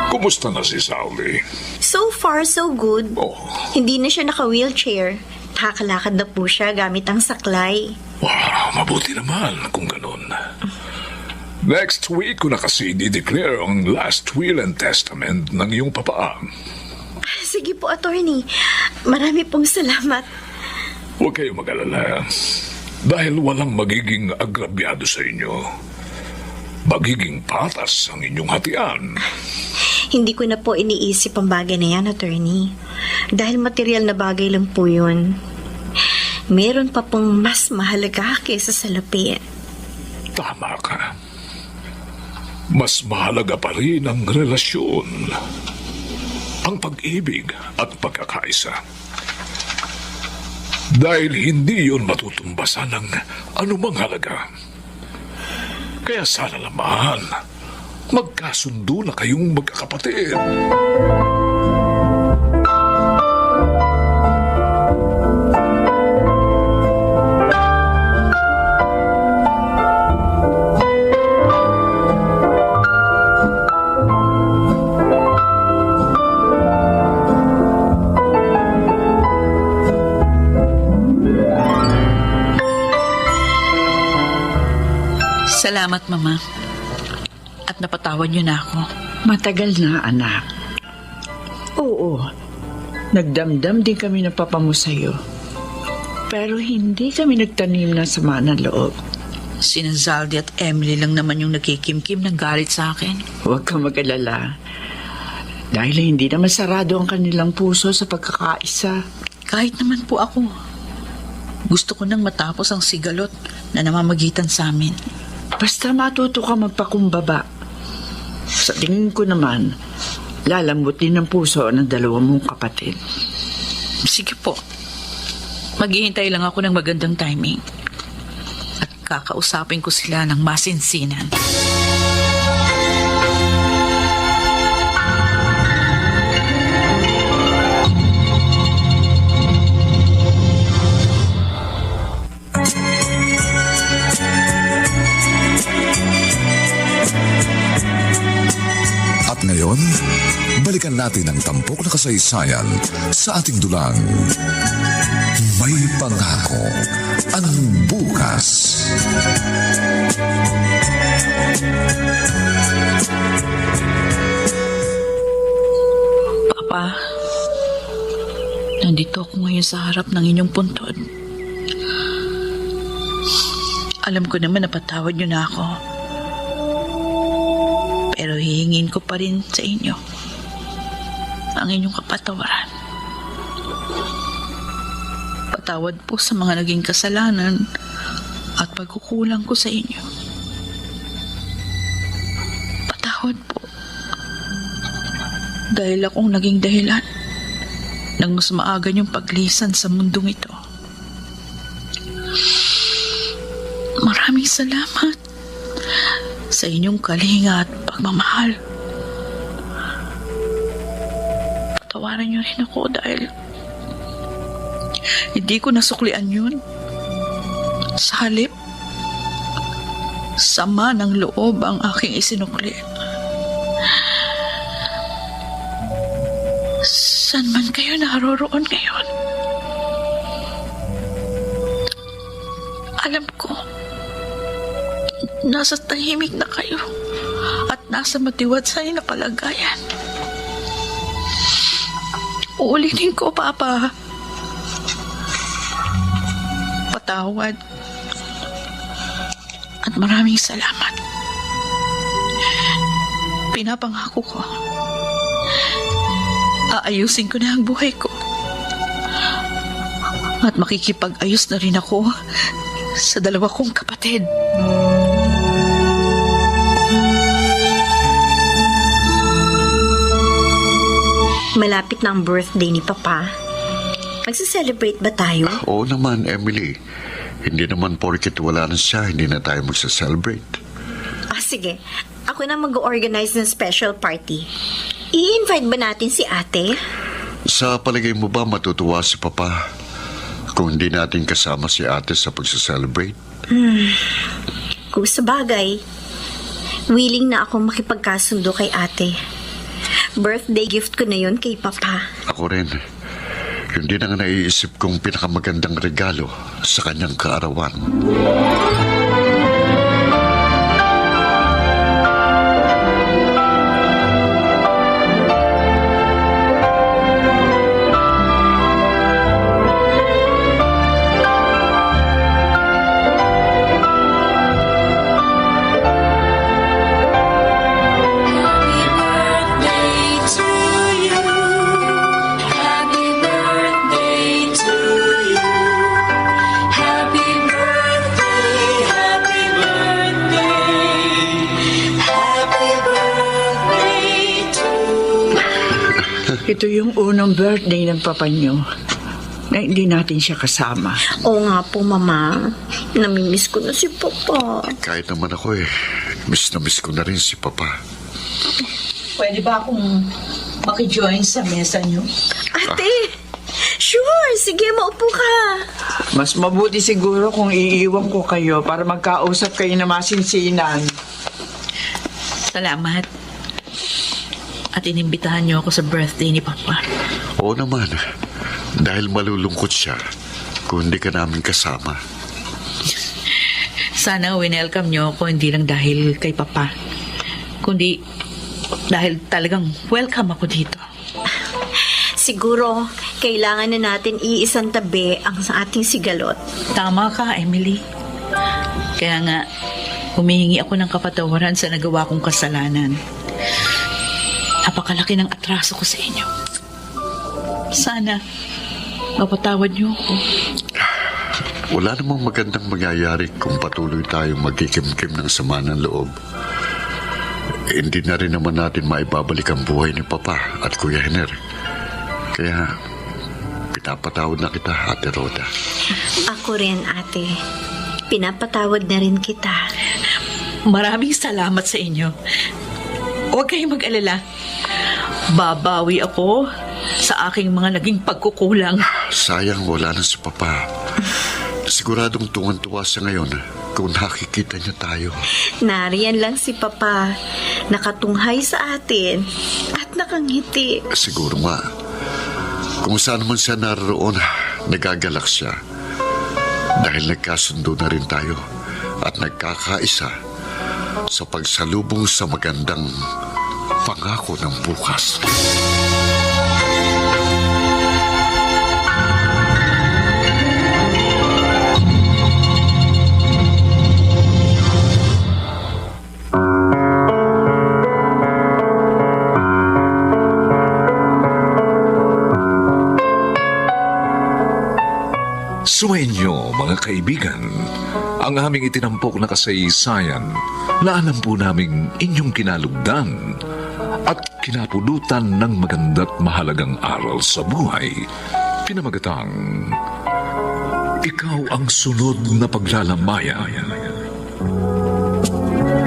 Kumusta na si Sauli? So far, so good. Oh. Hindi na siya naka-wheelchair. Nakakalakad na po siya gamit ang saklay. Wow, mabuti naman kung ganun. Next week ko na kasi di-declare ang last will and testament ng iyong papa. Sige po, attorney. Marami pong salamat. Huwag kayong mag-alala. Dahil walang magiging agrabyado sa inyo. Magiging patas ang inyong hatian. Hindi ko na po iniisip ang bagay na yan, attorney. Dahil material na bagay lang po yun. Meron pa pong mas mahalaga kaysa salapi. Tama ka. Mas mahalaga pa rin ang relasyon. Ang pag-ibig at pagkakaisa. Dahil hindi yun matutumbasan ng anumang halaga. Kaya sana naman, magkasundo na kayong magkakapatid. Salamat, Mama. At napatawad niyo na ako. Matagal na, anak. Oo, nagdamdam din kami ng papa mo sa'yo. Pero hindi kami nagtanim ng sama ng loob. Sina Zaldi at Emily lang naman yung nakikimkim ng galit sa akin. Huwag kang mag-alala. Dahil hindi naman sarado ang kanilang puso sa pagkakaisa. Kahit naman po ako. Gusto ko nang matapos ang sigalot na namamagitan sa amin. Basta matuto ka magpakumbaba. Sa tingin ko naman, lalambot din ang puso ng 2 mong kapatid. Sige po. Maghihintay lang ako ng magandang timing. At kakausapin ko sila ng masinsinan. At ngayon, balikan natin ang tampok na kasaysayan sa ating dulang. May pangako ang bukas. Papa, nandito ako ngayon sa harap ng inyong puntod. Alam ko naman na patawad niyo na ako. Pero hihingin ko pa rin sa inyo ang inyong kapatawaran. Patawad po sa mga naging kasalanan at pagkukulang ko sa inyo. Patawad po. Dahil akong naging dahilan ng mas maaga niyong paglisan sa mundong ito. Maraming salamat sa inyong kalinga at pagmamahal. Patawaran niyo rin ako dahil hindi ko nasuklian yun. Sa halip, sama ng loob ang aking isinukli. Saan man kayo naroroon ngayon? Alam ko, nasa tahimik na kayo at nasa matiwatsay na kalagayan. Uulitin ko, Papa. Patawad at maraming salamat. Pinapangako ko, aayusin ko na ang buhay ko. At makikipag-ayos na rin ako sa dalawa kong kapatid. Malapit na ang birthday ni Papa. Magsa-celebrate ba tayo? Oo naman, Emily. Hindi naman porket wala na siya, hindi na tayo magsa-celebrate. Sige. Ako na mag-organize ng special party. I-invite ba natin si ate? Sa palagay mo ba matutuwa si Papa kung hindi natin kasama si ate sa pagsa-celebrate? Kung sa bagay, willing na akong makipagkasundo kay ate. Birthday gift ko na yun kay Papa. Ako rin. Yun din ang naiisip kong pinakamagandang regalo sa kanyang kaarawan. Ito yung unang birthday ng papa niyo na hindi natin siya kasama. Oo nga po, Mama. Namimiss ko na si Papa. Kahit naman ako miss na miss ko na rin si Papa. Pwede ba akong makijoin sa mesa niyo? Ate! Sure! Sige, maupo ka. Mas mabuti siguro kung iiwan ko kayo para magkausap kayo na masinsinan. Salamat. At inimbitahan niyo ako sa birthday ni Papa. Oo naman. Dahil malulungkot siya kung hindi ka namin kasama. Sana winelcome niyo ako hindi lang dahil kay Papa, kundi dahil talagang welcome ako dito. Siguro, kailangan na natin iisang tabi ang ating sigalot. Tama ka, Emily. Kaya nga, humihingi ako ng kapatawaran sa nagawa kong kasalanan. Napakalaki ng atraso ko sa inyo. Sana, mapatawad niyo ako. Wala namang magandang mangyayari kung patuloy tayong magkikimkim ng sama ng loob. Hindi na rin naman natin maibabalik ang buhay ni Papa at Kuya Henry. Kaya, pinapatawad na kita, Ate Rhoda. Ako rin, ate. Pinapatawad na rin kita. Maraming salamat sa inyo. Huwag kayong mag-alala. Babawi ako sa aking mga naging pagkukulang. Sayang wala na si Papa. Siguradong tungan-tuwa siya ngayon kung nakikita niya tayo. Nariyan lang si Papa, nakatunghay sa atin at nakangiti. Siguro nga. Kung saan man siya naroon, nagagalak siya. Dahil nagkasundo na rin tayo at nagkakaisa sa pagsalubong sa magandang pangako ng bukas. Sumainyo, mga kaibigan, ang aming itinampok na kasaysayan na alam po naming inyong kinalugdan at kinapulutan ng maganda't mahalagang aral sa buhay. Pinamagatang, Ikaw ang sunod na paglalamayan.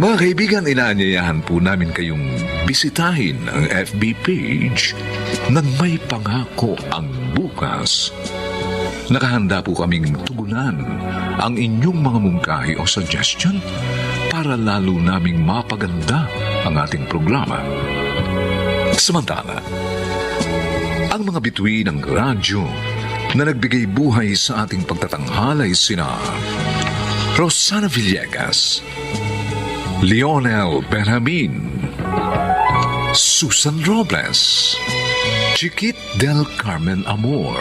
Mga kaibigan, inaanyayahan po namin kayong bisitahin ang FB page ng May Pangako ang Bukas. Nakahanda po kaming tugunan ang inyong mga mungkahi o suggestion para lalo naming mapaganda ang ating programa. Samantala, ang mga bituin ng radyo na nagbigay buhay sa ating pagtatanghalay sina Rosana Villegas, Lionel Benjamin, Susan Robles, Chiquit del Carmen Amor,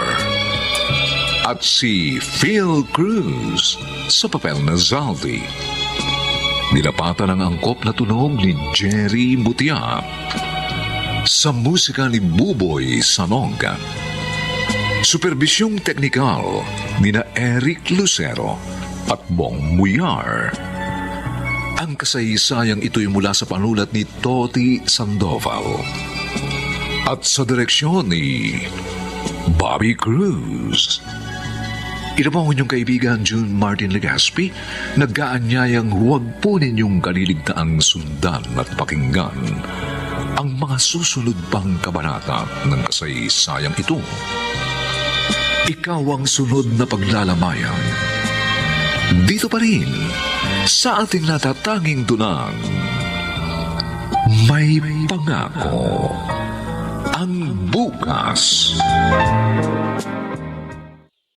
at si Phil Cruz sa papel na Zaldi. Nilapatan ang angkop na tunog ni Jerry Mutiap sa musika ni Buboy Sanoga. Superbisyong teknikal ni na Eric Lucero at Bong Muyar. Ang kasaysayang ito'y mula sa panulat ni Toti Sandoval at sa direksyon ni Bobby Cruz. Ito po ang inyong kaibigan June Martin Legaspi, nag-aanyayang huwag po ninyong kaliligtaang sundan at pakinggan ang mga susunod pang kabanata ng kasaysayang ito. Ikaw ang sunod na paglalamayan. Dito pa rin sa ating natatanging dunang May Pangako ang Bukas.